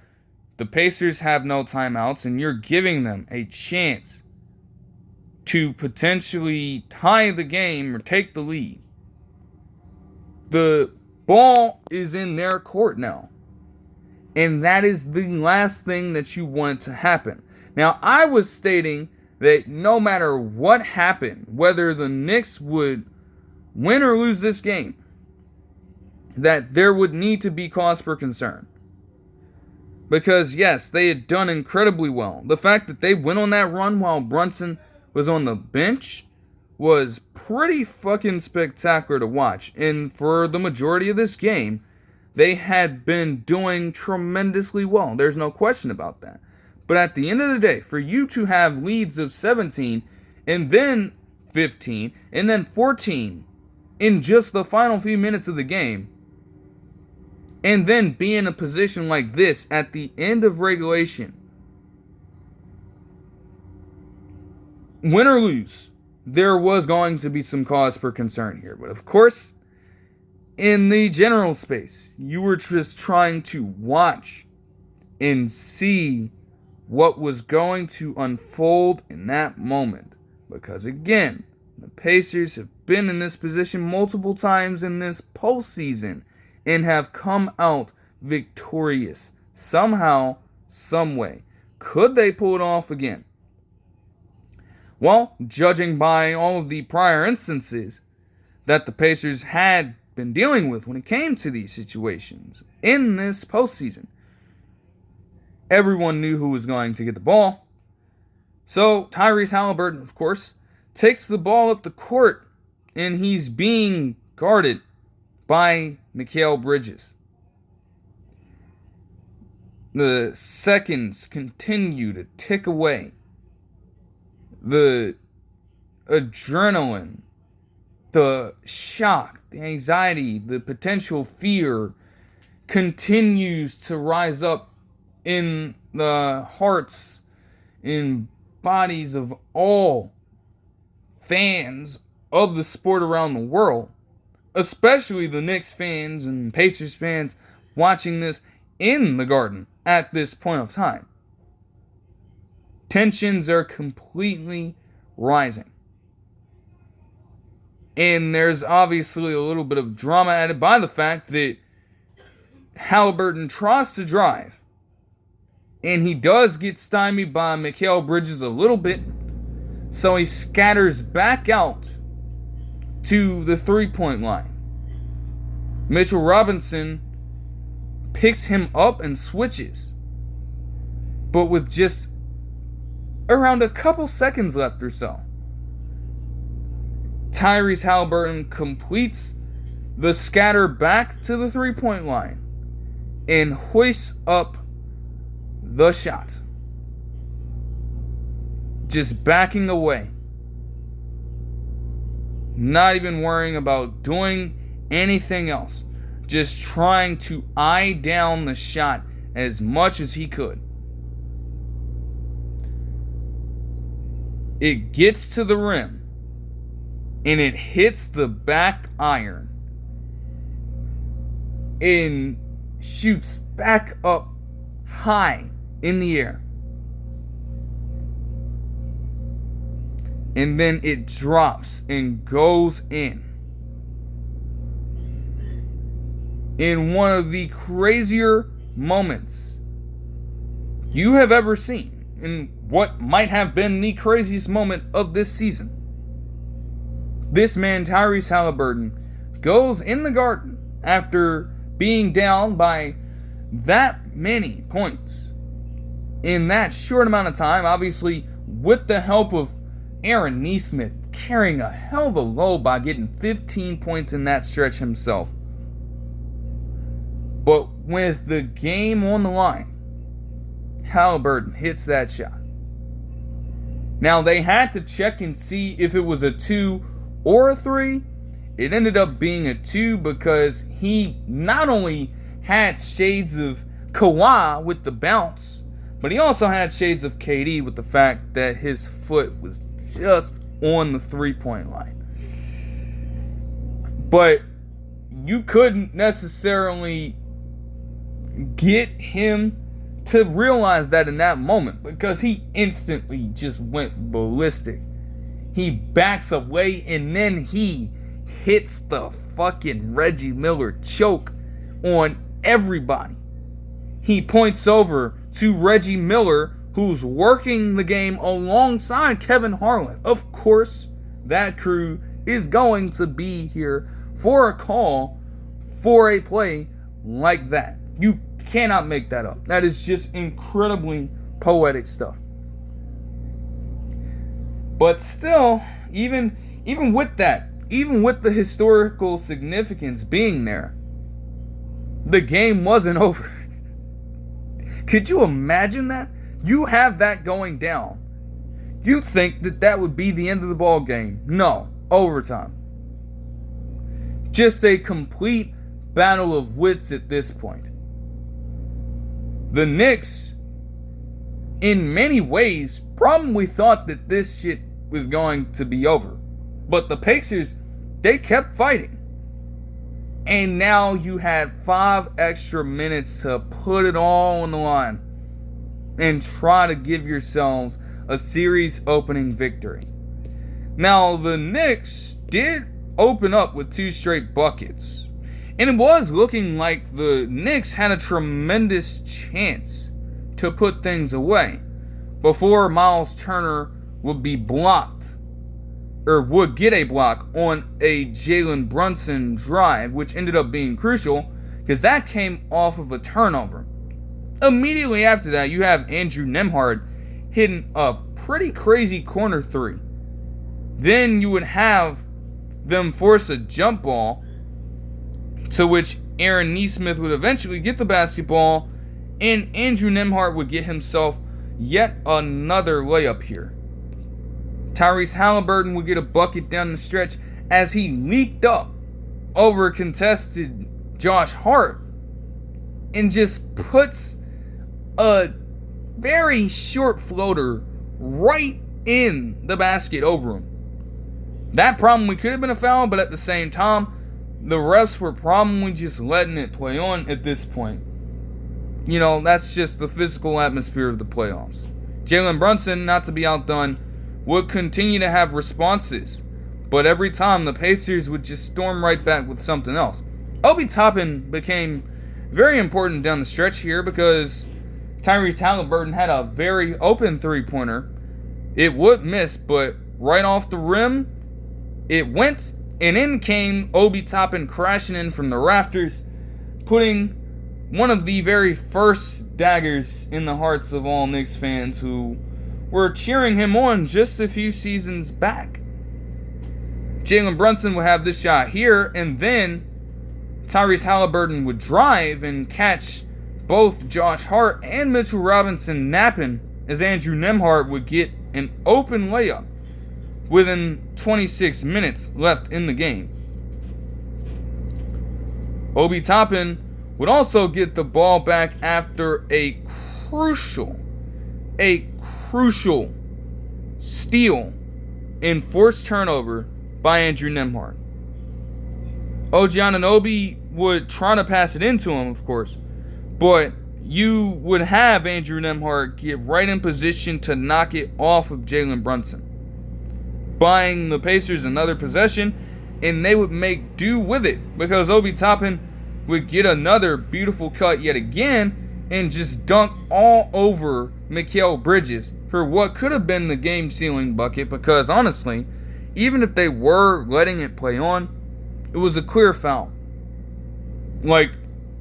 Speaker 1: the Pacers have no timeouts, and you're giving them a chance to potentially tie the game or take the lead. The ball is in their court now. And that is the last thing that you want to happen. Now, I was stating that no matter what happened, whether the Knicks would win or lose this game, that there would need to be cause for concern. Because, yes, they had done incredibly well. The fact that they went on that run while Brunson was on the bench was pretty fucking spectacular to watch. And for the majority of this game, they had been doing tremendously well. There's no question about that. But at the end of the day, for you to have leads of 17 and then 15 and then 14 in just the final few minutes of the game, and then be in a position like this at the end of regulation, win or lose, there was going to be some cause for concern here. But of course, in the general space, you were just trying to watch and see what was going to unfold in that moment. Because again, the Pacers have been in this position multiple times in this postseason and have come out victorious somehow, some way. Could they pull it off again? Well, judging by all of the prior instances that the Pacers had been dealing with when it came to these situations in this postseason, everyone knew who was going to get the ball. So Tyrese Haliburton, of course, takes the ball up the court, and he's being guarded by Mikal Bridges. The seconds continue to tick away. The adrenaline, the shock, the anxiety, the potential fear continues to rise up in the hearts and bodies of all fans of the sport around the world, especially the Knicks fans and Pacers fans watching this in the Garden at this point of time. Tensions are completely rising. And there's obviously a little bit of drama added by the fact that Haliburton tries to drive. And he does get stymied by Mikal Bridges a little bit. So he scatters back out to the three-point line. Mitchell Robinson picks him up and switches. But with just around a couple seconds left or so, Tyrese Haliburton completes the scatter back to the three-point line and hoists up the shot. Just backing away. Not even worrying about doing anything else. Just trying to eye down the shot as much as he could. It gets to the rim. And it hits the back iron. And shoots back up high in the air. And then it drops and goes in. In one of the crazier moments you have ever seen. In what might have been the craziest moment of this season. This man, Tyrese Haliburton, goes in the Garden after being down by that many points in that short amount of time, obviously with the help of Aaron Nesmith carrying a hell of a load by getting 15 points in that stretch himself. But with the game on the line, Haliburton hits that shot. Now they had to check and see if it was a 2 or a 3. It ended up being a 2 because he not only had shades of Kawhi with the bounce, but he also had shades of KD with the fact that his foot was just on the three-point line. But you couldn't necessarily get him to realize that in that moment because he instantly just went ballistic. He backs away and then he hits the fucking Reggie Miller choke on everybody. He points over to Reggie Miller, who's working the game alongside Kevin Harlan. Of course, that crew is going to be here for a call for a play like that. You cannot make that up. That is just incredibly poetic stuff. But still, even with that, even with the historical significance being there, the game wasn't over. Could you imagine that? You have that going down. You think that would be the end of the ball game. No, overtime. Just a complete battle of wits at this point. The Knicks, in many ways, probably thought that this shit was going to be over. But the Pacers, they kept fighting. And now you had 5 extra minutes to put it all on the line and try to give yourselves a series opening victory. Now, the Knicks did open up with 2 straight buckets. And it was looking like the Knicks had a tremendous chance to put things away before Miles Turner would be blocked, or would get a block on a Jalen Brunson drive, which ended up being crucial because that came off of a turnover. Immediately after that, you have Andrew Nembhard hitting a pretty crazy corner 3. Then you would have them force a jump ball, to which Aaron Nesmith would eventually get the basketball, and Andrew Nembhard would get himself yet another layup here. Tyrese Haliburton would get a bucket down the stretch as he leaked up over contested Josh Hart and just puts a very short floater right in the basket over him. That probably could have been a foul, but at the same time, the refs were probably just letting it play on at this point. You know, that's just the physical atmosphere of the playoffs. Jalen Brunson, not to be outdone, would continue to have responses, but every time the Pacers would just storm right back with something else. Obi Toppin became very important down the stretch here because Tyrese Haliburton had a very open three-pointer. It would miss, but right off the rim, it went, and in came Obi Toppin crashing in from the rafters, putting one of the very first daggers in the hearts of all Knicks fans who were cheering him on just a few seasons back. Jalen Brunson would have this shot here, and then Tyrese Haliburton would drive and catch both Josh Hart and Mitchell Robinson napping as Andrew Nembhard would get an open layup within 26 minutes left in the game. Obi Toppin would also get the ball back after a crucial steal and forced turnover by Andrew Nembhard. OG Anunoby would try to pass it into him, of course, but you would have Andrew Nembhard get right in position to knock it off of Jalen Brunson, buying the Pacers another possession, and they would make do with it because Obi Toppin would get another beautiful cut yet again and just dunk all over Mikal Bridges for what could have been the game-sealing bucket because, honestly, even if they were letting it play on, it was a clear foul. Like,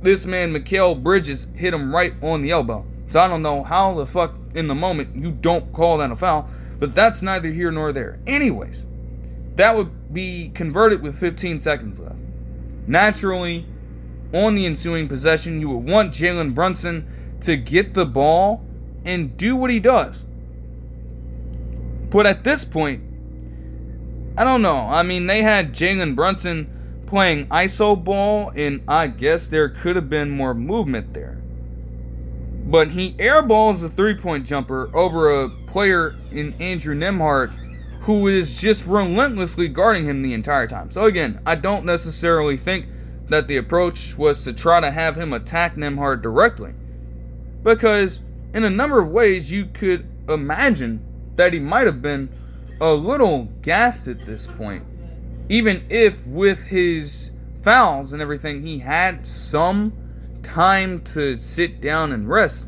Speaker 1: this man, Mikal Bridges, hit him right on the elbow. So I don't know how the fuck in the moment you don't call that a foul, but that's neither here nor there. Anyways, that would be converted with 15 seconds left. Naturally, on the ensuing possession, you would want Jalen Brunson to get the ball and do what he does. But at this point, I don't know. I mean, they had Jalen Brunson playing iso ball, and I guess there could have been more movement there. But he airballs a three-point jumper over a player in Andrew Nembhard who is just relentlessly guarding him the entire time. So again, I don't necessarily think that the approach was to try to have him attack Nembhard directly, because in a number of ways you could imagine that he might have been a little gassed at this point, even if with his fouls and everything he had some time to sit down and rest.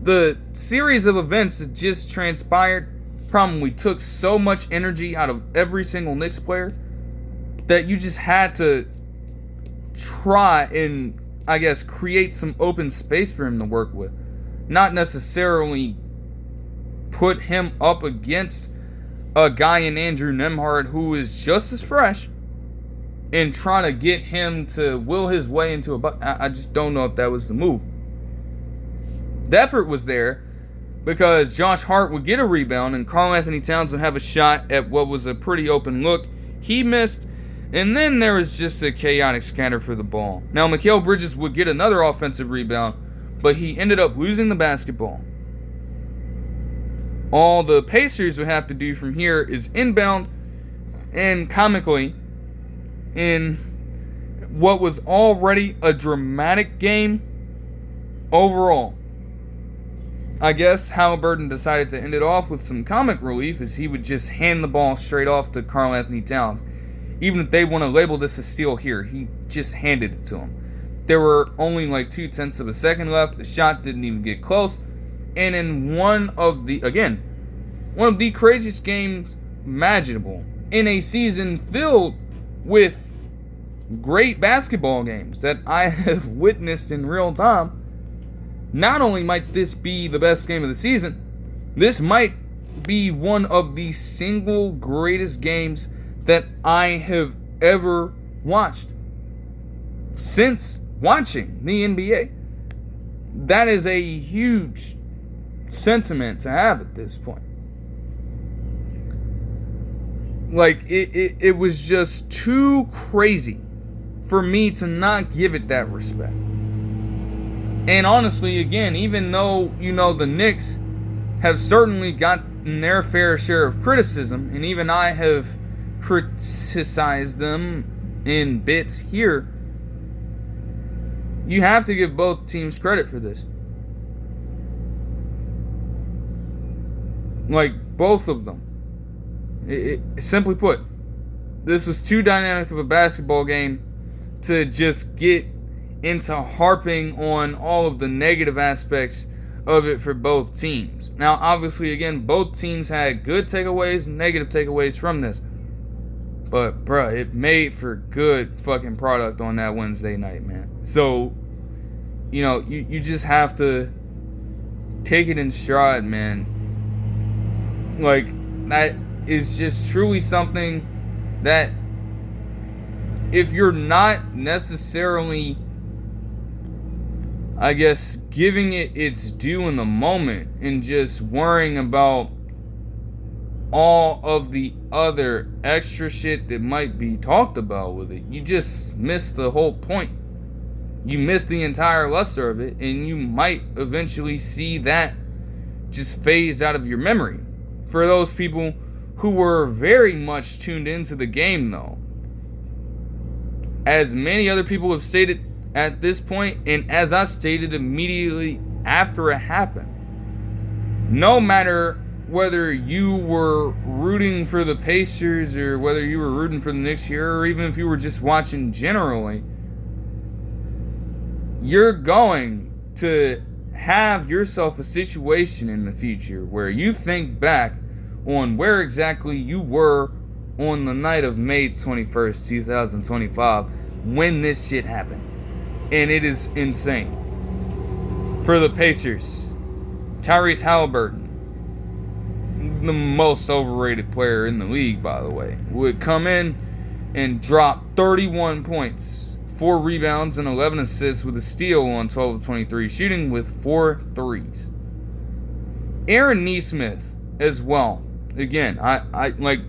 Speaker 1: The series of events that just transpired probably took so much energy out of every single Knicks player that you just had to try and, I guess, create some open space for him to work with. Not necessarily put him up against a guy in Andrew Nembhard who is just as fresh and trying to get him to will his way into I just don't know if that was the move. The effort was there because Josh Hart would get a rebound and Karl-Anthony Towns would have a shot at what was a pretty open look. He missed, and then there was just a chaotic scatter for the ball. Now, Mikal Bridges would get another offensive rebound, but he ended up losing the basketball. All the Pacers would have to do from here is inbound, and comically, in what was already a dramatic game overall, I guess Haliburton decided to end it off with some comic relief as he would just hand the ball straight off to Karl-Anthony Towns. Even if they want to label this a steal here, he just handed it to him. There were only like 0.2 of a second left. The shot didn't even get close. And in one of the craziest games imaginable, in a season filled with great basketball games that I have witnessed in real time, not only might this be the best game of the season, this might be one of the single greatest games that I have ever watched since watching the NBA. That is a huge sentiment to have at this point. Like, it was just too crazy for me to not give it that respect. And honestly, again, even though, the Knicks have certainly gotten their fair share of criticism, and even I have criticized them in bits here, you have to give both teams credit for this. Like, both of them. Simply put, this was too dynamic of a basketball game to just get into harping on all of the negative aspects of it for both teams. Now, obviously, again, both teams had good takeaways and negative takeaways from this. But, bruh, it made for good fucking product on that Wednesday night, man. So, you just have to take it in stride, man. Like, that is just truly something that if you're not necessarily, I guess, giving it its due in the moment and just worrying about all of the other extra shit that might be talked about with it, you just miss the whole point. You miss the entire luster of it, and you might eventually see that just phase out of your memory. For those people who were very much tuned into the game, though, as many other people have stated at this point, and as I stated immediately after it happened, no matter whether you were rooting for the Pacers or whether you were rooting for the Knicks here, or even if you were just watching generally, you're going to have yourself a situation in the future where you think back on where exactly you were on the night of May 21st, 2025, when this shit happened. And it is insane. For the Pacers, Tyrese Haliburton, the most overrated player in the league, by the way, would come in and drop 31 points, 4 rebounds, and 11 assists with a steal on 12 of 23, shooting with 4 threes. Aaron Nesmith as well. Again, I like,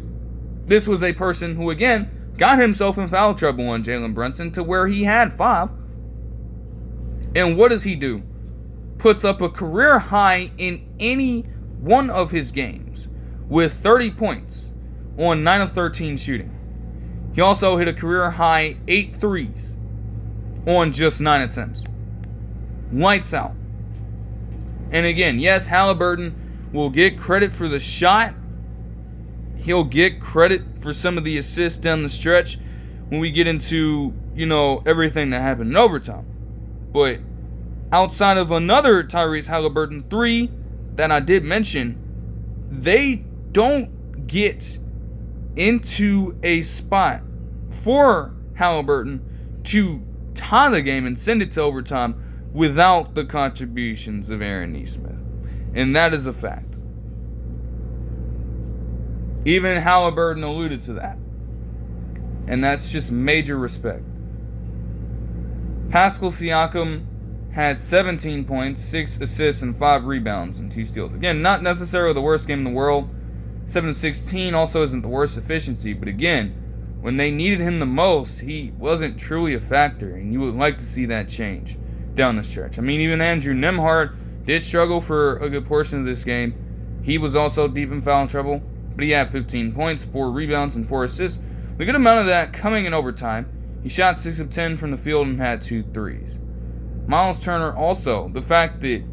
Speaker 1: this was a person who, again, got himself in foul trouble on Jalen Brunson to where he had 5. And what does he do? Puts up a career high in any one of his games with 30 points on 9 of 13 shooting. He also hit a career high 8 threes on just 9 attempts. Lights out. And again, yes, Haliburton will get credit for the shot. He'll get credit for some of the assists down the stretch when we get into, everything that happened in overtime. But outside of another Tyrese Haliburton 3 that I did mention, they don't get into a spot for Haliburton to tie the game and send it to overtime without the contributions of Aaron Nesmith. And that is a fact. Even Haliburton alluded to that. And that's just major respect. Pascal Siakam had 17 points, 6 assists, and 5 rebounds and 2 steals. Again, not necessarily the worst game in the world. 7-16 also isn't the worst efficiency. But again, when they needed him the most, he wasn't truly a factor. And you would like to see that change down the stretch. I mean, even Andrew Nembhard did struggle for a good portion of this game. He was also deep in foul trouble. But he had 15 points, 4 rebounds, and 4 assists. A good amount of that coming in overtime. He shot 6 of 10 from the field and had 2 threes. Miles Turner also, the fact that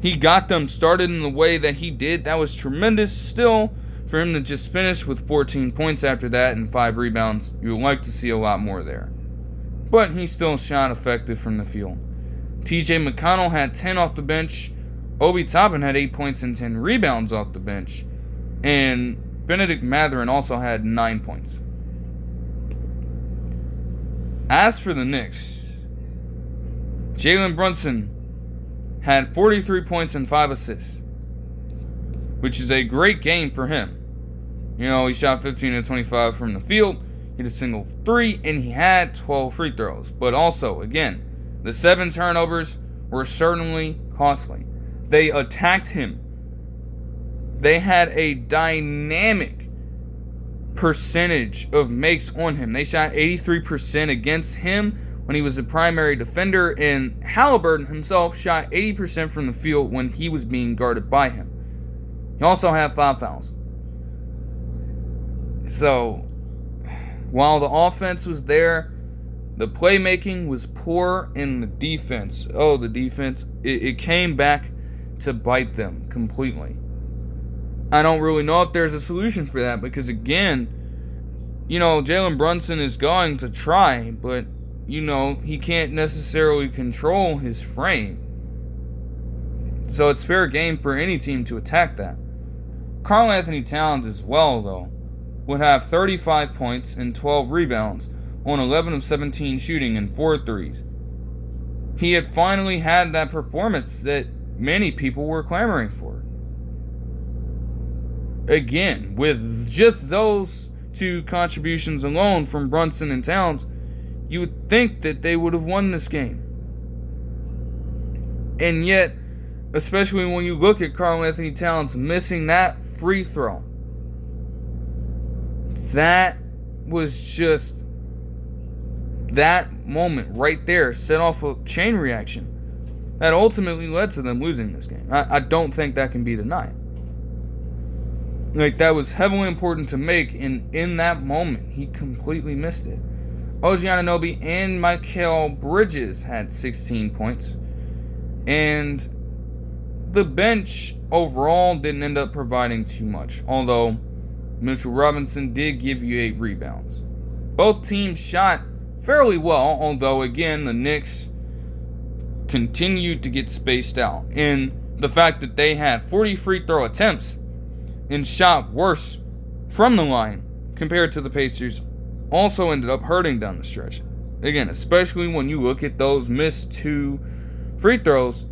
Speaker 1: he got them started in the way that he did, that was tremendous. Still, for him to just finish with 14 points after that and 5 rebounds, you would like to see a lot more there. But he still shot effective from the field. TJ McConnell had 10 off the bench. Obi Toppin had 8 points and 10 rebounds off the bench. And Benedict Mathurin also had 9 points. As for the Knicks, Jalen Brunson had 43 points and 5 assists, which is a great game for him. He shot 15 of 25 from the field, hit a single 3, and he had 12 free throws. But also, again, the 7 turnovers were certainly costly. They attacked him. They had a dynamic percentage of makes on him. They shot 83% against him when he was a primary defender, and Haliburton himself shot 80% from the field when he was being guarded by him. He also had 5 fouls. So, while the offense was there, the playmaking was poor, and the defense, it came back to bite them completely. I don't really know if there's a solution for that, because again, Jalen Brunson is going to try, but he can't necessarily control his frame. So it's fair game for any team to attack that. Karl-Anthony Towns as well, though, would have 35 points and 12 rebounds on 11 of 17 shooting and 4 threes. He had finally had that performance that many people were clamoring for. Again, with just those 2 contributions alone from Brunson and Towns, you would think that they would have won this game. And yet, especially when you look at Karl-Anthony Towns missing that free throw, that was just, that moment right there set off a chain reaction that ultimately led to them losing this game. I don't think that can be denied. That was heavily important to make, and in that moment, he completely missed it. OG Anunoby and Mikal Bridges had 16 points, and the bench overall didn't end up providing too much, although Mitchell Robinson did give you 8 rebounds. Both teams shot fairly well, although again, the Knicks continued to get spaced out, and the fact that they had 40 free throw attempts and shot worse from the line compared to the Pacers also ended up hurting down the stretch. Again, especially when you look at those missed 2 free throws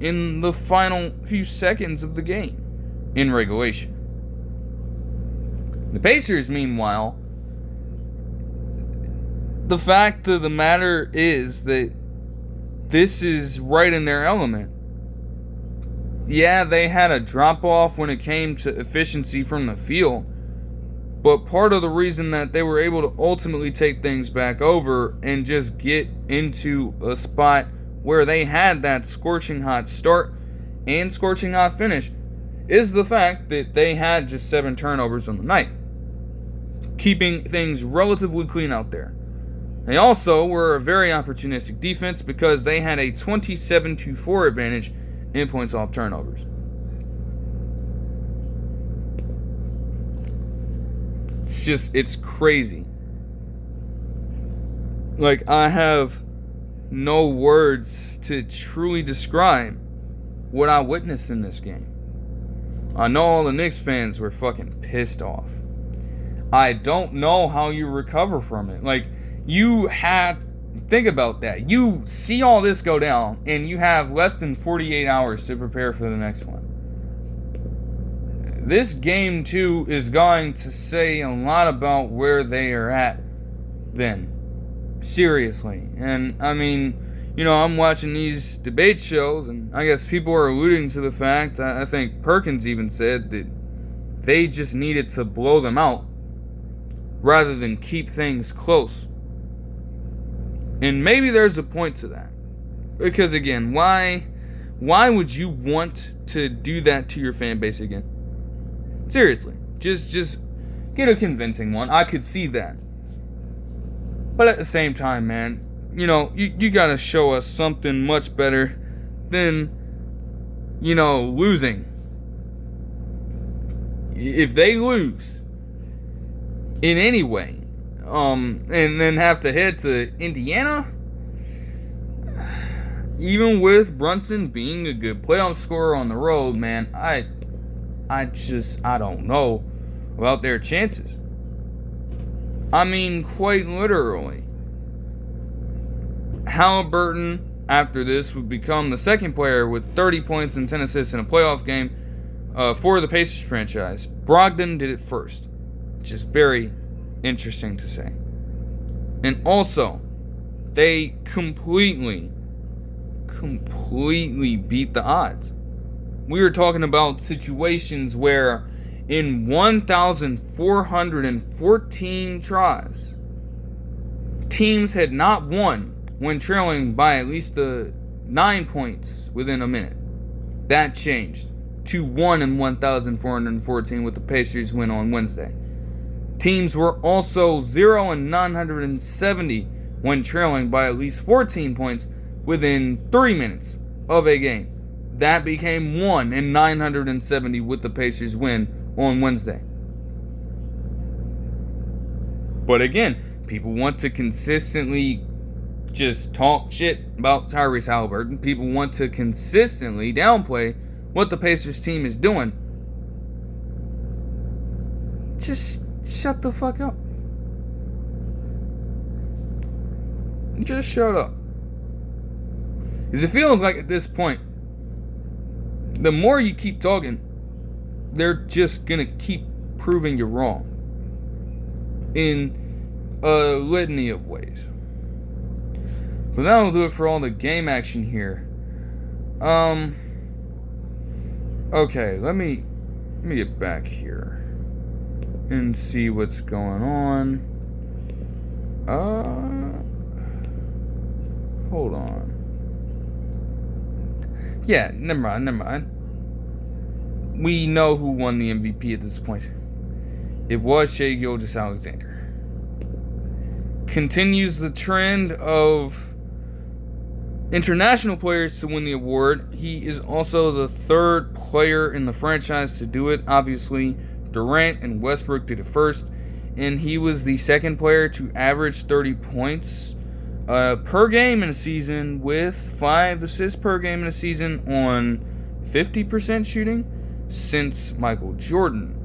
Speaker 1: in the final few seconds of the game in regulation. The Pacers, meanwhile, the fact of the matter is that this is right in their element. Yeah, they had a drop-off when it came to efficiency from the field, but part of the reason that they were able to ultimately take things back over and just get into a spot where they had that scorching hot start and scorching hot finish is the fact that they had just 7 turnovers on the night, keeping things relatively clean out there. They also were a very opportunistic defense because they had a 27-4 advantage in points off turnovers. It's crazy. I have no words to truly describe what I witnessed in this game. I know all the Knicks fans were fucking pissed off. I don't know how you recover from it. Think about that. You see all this go down, and you have less than 48 hours to prepare for the next one. This game, too, is going to say a lot about where they are at then. Seriously. And, I'm watching these debate shows, and I guess people are alluding to the fact, I think Perkins even said, that they just needed to blow them out rather than keep things close. And maybe there's a point to that. Because again, why would you want to do that to your fan base again? Seriously. Just get a convincing one. I could see that. But at the same time, man, you gotta show us something much better than, losing. If they lose in any way, and then have to head to Indiana, even with Brunson being a good playoff scorer on the road, man, I don't know about their chances. Quite literally. Haliburton, after this, would become the second player with 30 points and 10 assists in a playoff game for the Pacers franchise. Brogdon did it first, which is very interesting to say. And also, they completely beat the odds. We were talking about situations where in 1,414 tries, teams had not won when trailing by at least 9 points within a minute. That changed to 1 in 1,414 with the Pacers win on Wednesday. Teams were also 0 in 970 when trailing by at least 14 points within 3 minutes of a game. That became 1 in 970 with the Pacers win on Wednesday. But again, people want to consistently just talk shit about Tyrese Haliburton. People want to consistently downplay what the Pacers team is doing. Just shut the fuck up. Just shut up. Because it feels like at this point, the more you keep talking, they're just going to keep proving you wrong. In a litany of ways. But that'll do it for all the game action here. Okay, let me get back here and see what's going on. Hold on. Yeah, never mind. We know who won the MVP at this point. It was Shai Gilgeous-Alexander. Continues the trend of international players to win the award. He is also the third player in the franchise to do it. Obviously, Durant and Westbrook did it first, and he was the second player to average 30 points per game in a season with 5 assists per game in a season on 50% shooting since Michael Jordan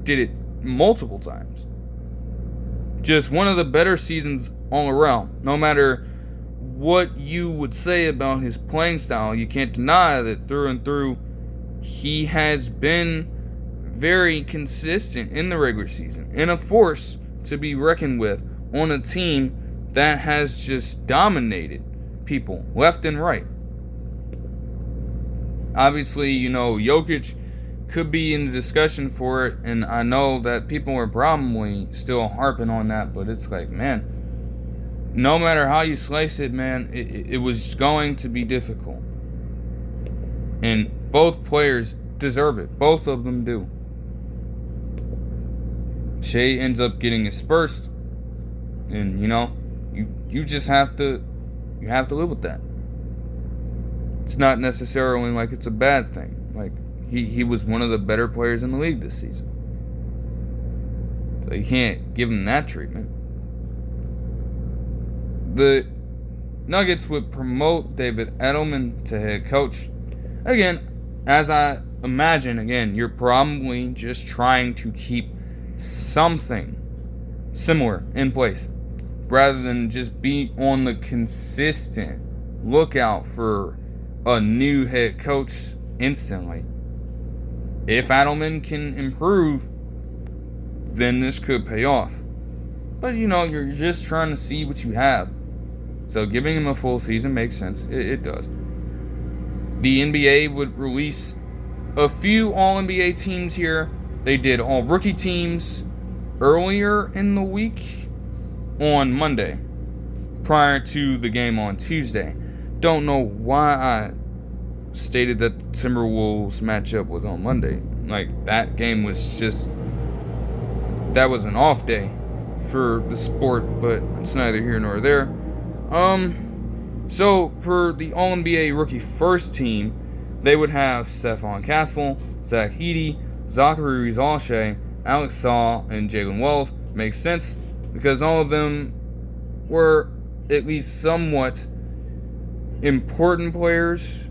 Speaker 1: did it multiple times. Just one of the better seasons all around. No matter what you would say about his playing style, you can't deny that through and through he has been very consistent in the regular season and a force to be reckoned with on a team that has just dominated people left and right. Obviously, Jokic could be in the discussion for it, and I know that people are probably still harping on that, but it's like, man, no matter how you slice it, man, it was going to be difficult. And both players deserve it. Both of them do. Shai ends up getting aspersed, and you just have to live with that. It's not necessarily like it's a bad thing. Like he was one of the better players in the league this season, so you can't give him that treatment. The Nuggets would promote David Adelman to head coach. Again, as I imagine, you're probably just trying to keep something similar in place rather than just be on the consistent lookout for a new head coach instantly. If Adelman can improve, then this could pay off. But you're just trying to see what you have. So giving him a full season makes sense. It does. The NBA would release a few All-NBA teams here. They did all rookie teams earlier in the week on Monday, prior to the game on Tuesday. Don't know why I stated that the Timberwolves matchup was on Monday. Like, that game was that was an off day for the sport, but it's neither here nor there. So for the All-NBA rookie first team, they would have Stephon Castle, Zach Edey, Zachary Rizalshay, Alex Saw, and Jalen Wells. Makes sense because all of them were at least somewhat important players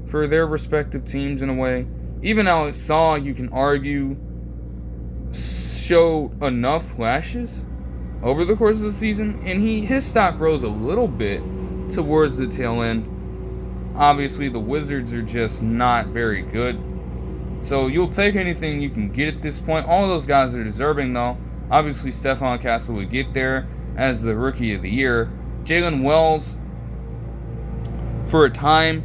Speaker 1: for their respective teams in a way. Even Alex Saw, you can argue, showed enough flashes over the course of the season, and his stock rose a little bit towards the tail end. Obviously, the Wizards are just not very good, so you'll take anything you can get at this point. All of those guys are deserving, though. Obviously, Stephon Castle would get there as the Rookie of the Year. Jalen Wells, for a time,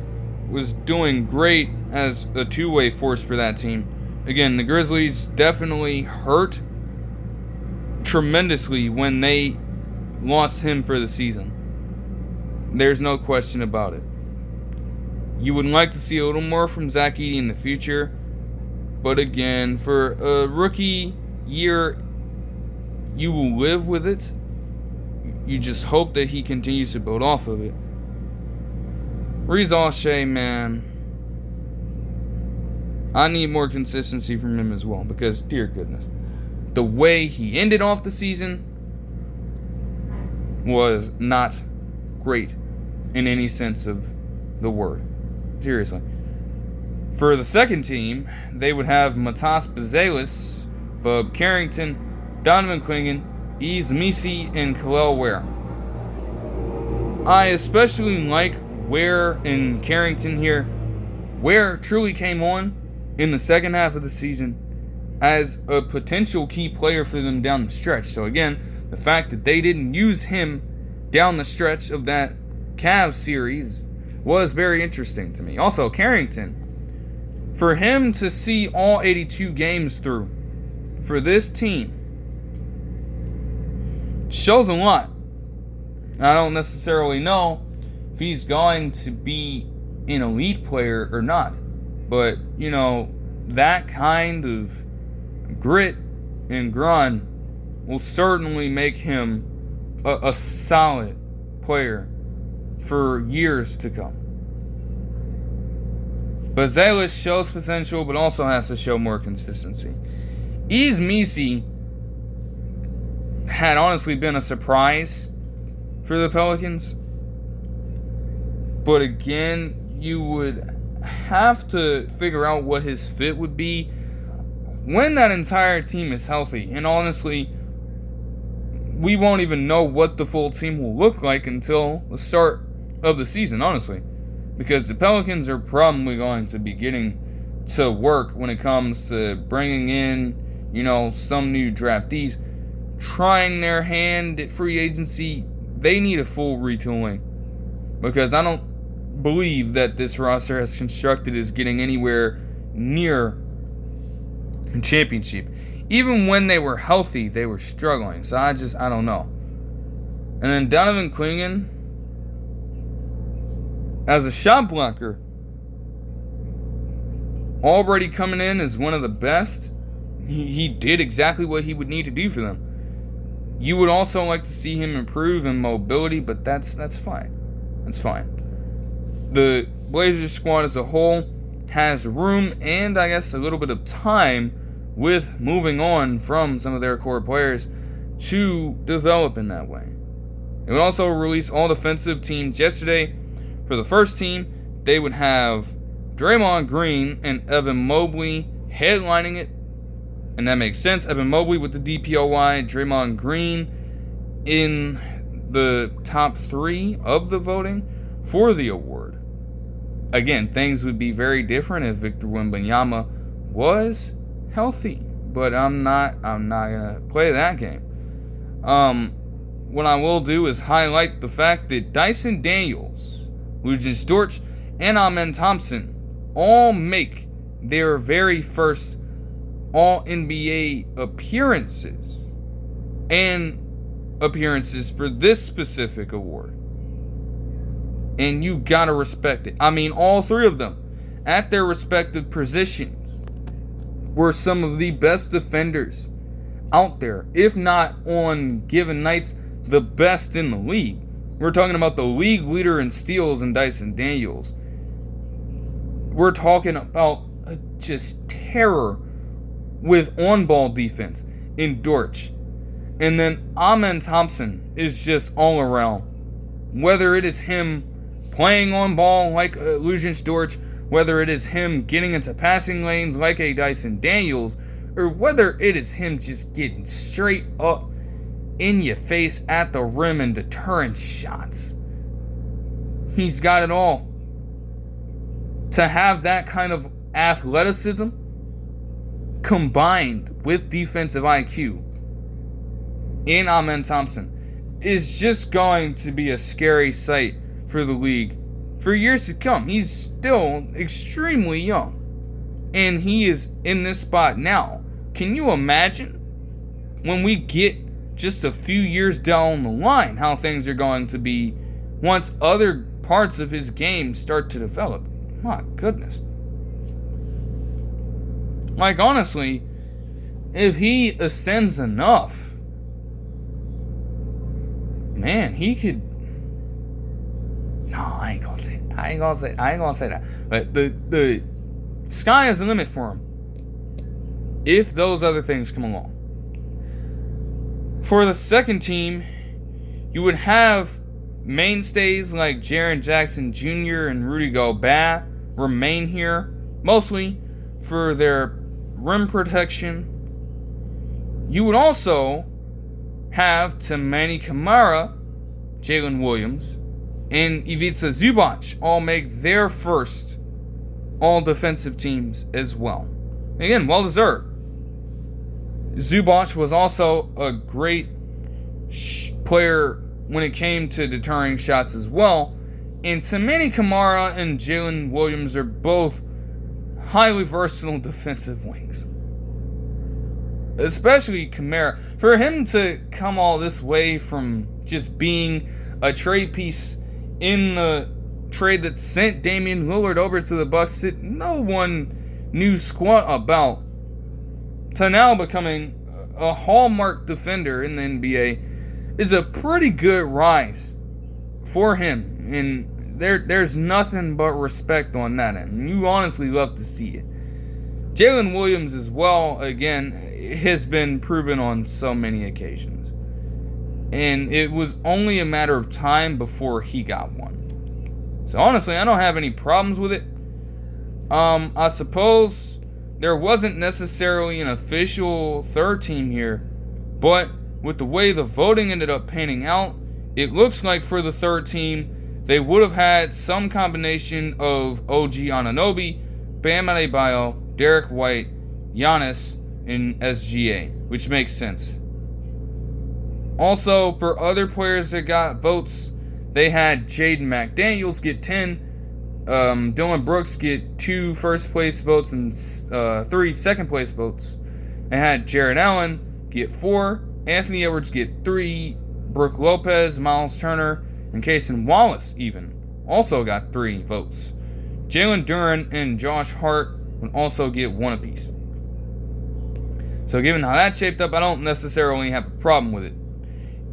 Speaker 1: was doing great as a two-way force for that team. Again, the Grizzlies definitely hurt tremendously when they lost him for the season. There's no question about it. You would like to see a little more from Zach Edey in the future. But again, for a rookie year, you will live with it. You just hope that he continues to build off of it. Rizal Shea, man, I need more consistency from him as well. Because, dear goodness, the way he ended off the season was not great in any sense of the word. Seriously. For the second team, they would have Matas Bezelis, Bub Carrington, Donovan Clingan, Yves Missi, and Khalil Ware. I especially like Ware and Carrington here. Ware truly came on in the second half of the season as a potential key player for them down the stretch. So again, the fact that they didn't use him down the stretch of that Cavs series was very interesting to me. Also, Carrington, for him to see all 82 games through for this team shows a lot. I don't necessarily know if he's going to be an elite player or not. But, you know, that kind of grit and grunt will certainly make him a solid player for years to come. Bezelis shows potential, but also has to show more consistency. Yves Missi had honestly been a surprise for the Pelicans. But again, you would have to figure out what his fit would be when that entire team is healthy. And honestly, we won't even know what the full team will look like until the start of the season, honestly. Because the Pelicans are probably going to be getting to work when it comes to bringing in, you know, some new draftees, trying their hand at free agency. They need a full retooling. Because I don't believe that this roster as constructed is getting anywhere near a championship. Even when they were healthy, they were struggling. So I don't know. And then Donovan Clingan, as a shot blocker, already coming in as one of the best. He did exactly what he would need to do for them. You would also like to see him improve in mobility, but that's fine. That's fine. The Blazers squad as a whole has room and I guess a little bit of time with moving on from some of their core players to develop in that way. It would also release all defensive teams yesterday. For the first team, they would have Draymond Green and Evan Mobley headlining it. And that makes sense. Evan Mobley with the DPOY, Draymond Green in the top 3 of the voting for the award. Again, things would be very different if Victor Wembanyama was healthy. But I'm not gonna play that game. What I will do is highlight the fact that Dyson Daniels, Lucius Dort, and Amen Thompson all make their very first All-NBA appearances for this specific award. And you gotta respect it. I mean, all 3 of them, at their respective positions, were some of the best defenders out there. If not on given nights, the best in the league. We're talking about the league leader in steals in Dyson Daniels. We're talking about just terror with on-ball defense in Dortch. And then Amen Thompson is just all around. Whether it is him playing on ball like Lucius Dort, whether it is him getting into passing lanes like a Dyson Daniels, or whether it is him just getting straight up in your face at the rim and deterrent shots. He's got it all. To have that kind of athleticism combined with defensive IQ in Amen Thompson is just going to be a scary sight for the league for years to come. He's still extremely young, and he is in this spot now. Can you imagine when we get just a few years down the line how things are going to be once other parts of his game start to develop. My goodness. Like, honestly, if he ascends enough, man, he could... No, I ain't gonna say that. But the sky is the limit for him, if those other things come along. For the second team, you would have mainstays like Jaren Jackson Jr. and Rudy Gobert remain here, mostly for their rim protection. You would also have Toumani Camara, Jalen Williams, and Ivica Zubac all make their first all-defensive teams as well. Again, well-deserved. Zubac was also a great player when it came to deterring shots as well. And Toumani Camara and Jalen Williams are both highly versatile defensive wings. Especially Camara. For him to come all this way from just being a trade piece in the trade that sent Damian Lillard over to the Bucks that no one knew squat about, to now becoming a hallmark defender in the NBA, is a pretty good rise for him. And there's nothing but respect on that end. You honestly love to see it. Jalen Williams as well, again, has been proven on so many occasions. And it was only a matter of time before he got one. So honestly, I don't have any problems with it. I suppose there wasn't necessarily an official third team here, but with the way the voting ended up panning out, it looks like for the third team, they would have had some combination of OG Anunoby, Bam Adebayo, Derek White, Giannis, and SGA, which makes sense. Also, for other players that got votes, they had Jaden McDaniels get 10, Dylan Brooks get 2 first-place votes and 3 second-place votes. They had Jared Allen get 4, Anthony Edwards get 3, Brook Lopez, Miles Turner, and Cason Wallace even also got 3 votes. Jalen Duren and Josh Hart would also get 1 apiece. So given how that shaped up, I don't necessarily have a problem with it.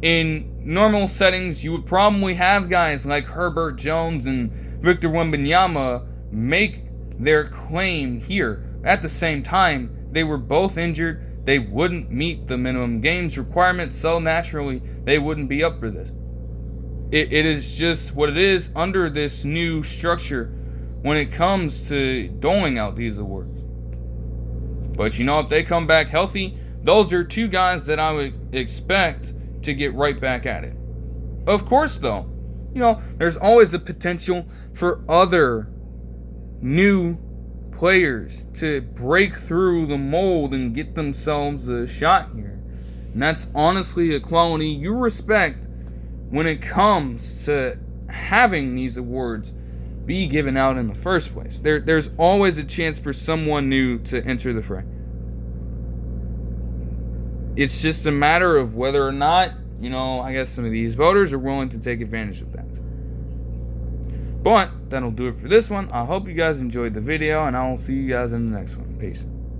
Speaker 1: In normal settings, you would probably have guys like Herbert Jones and Victor Wembanyama make their claim here. At the same time, they were both injured. They wouldn't meet the minimum games requirement, so naturally, they wouldn't be up for this. It is just what it is under this new structure when it comes to doling out these awards. But you know, if they come back healthy, those are 2 guys that I would expect to get right back at it. Of course, though, you know, there's always a potential for other new players to break through the mold and get themselves a shot here. And that's honestly a quality you respect when it comes to having these awards be given out in the first place. There's always a chance for someone new to enter the fray. It's just a matter of whether or not, you know, I guess some of these voters are willing to take advantage of that. But that'll do it for this one. I hope you guys enjoyed the video, and I will see you guys in the next one. Peace.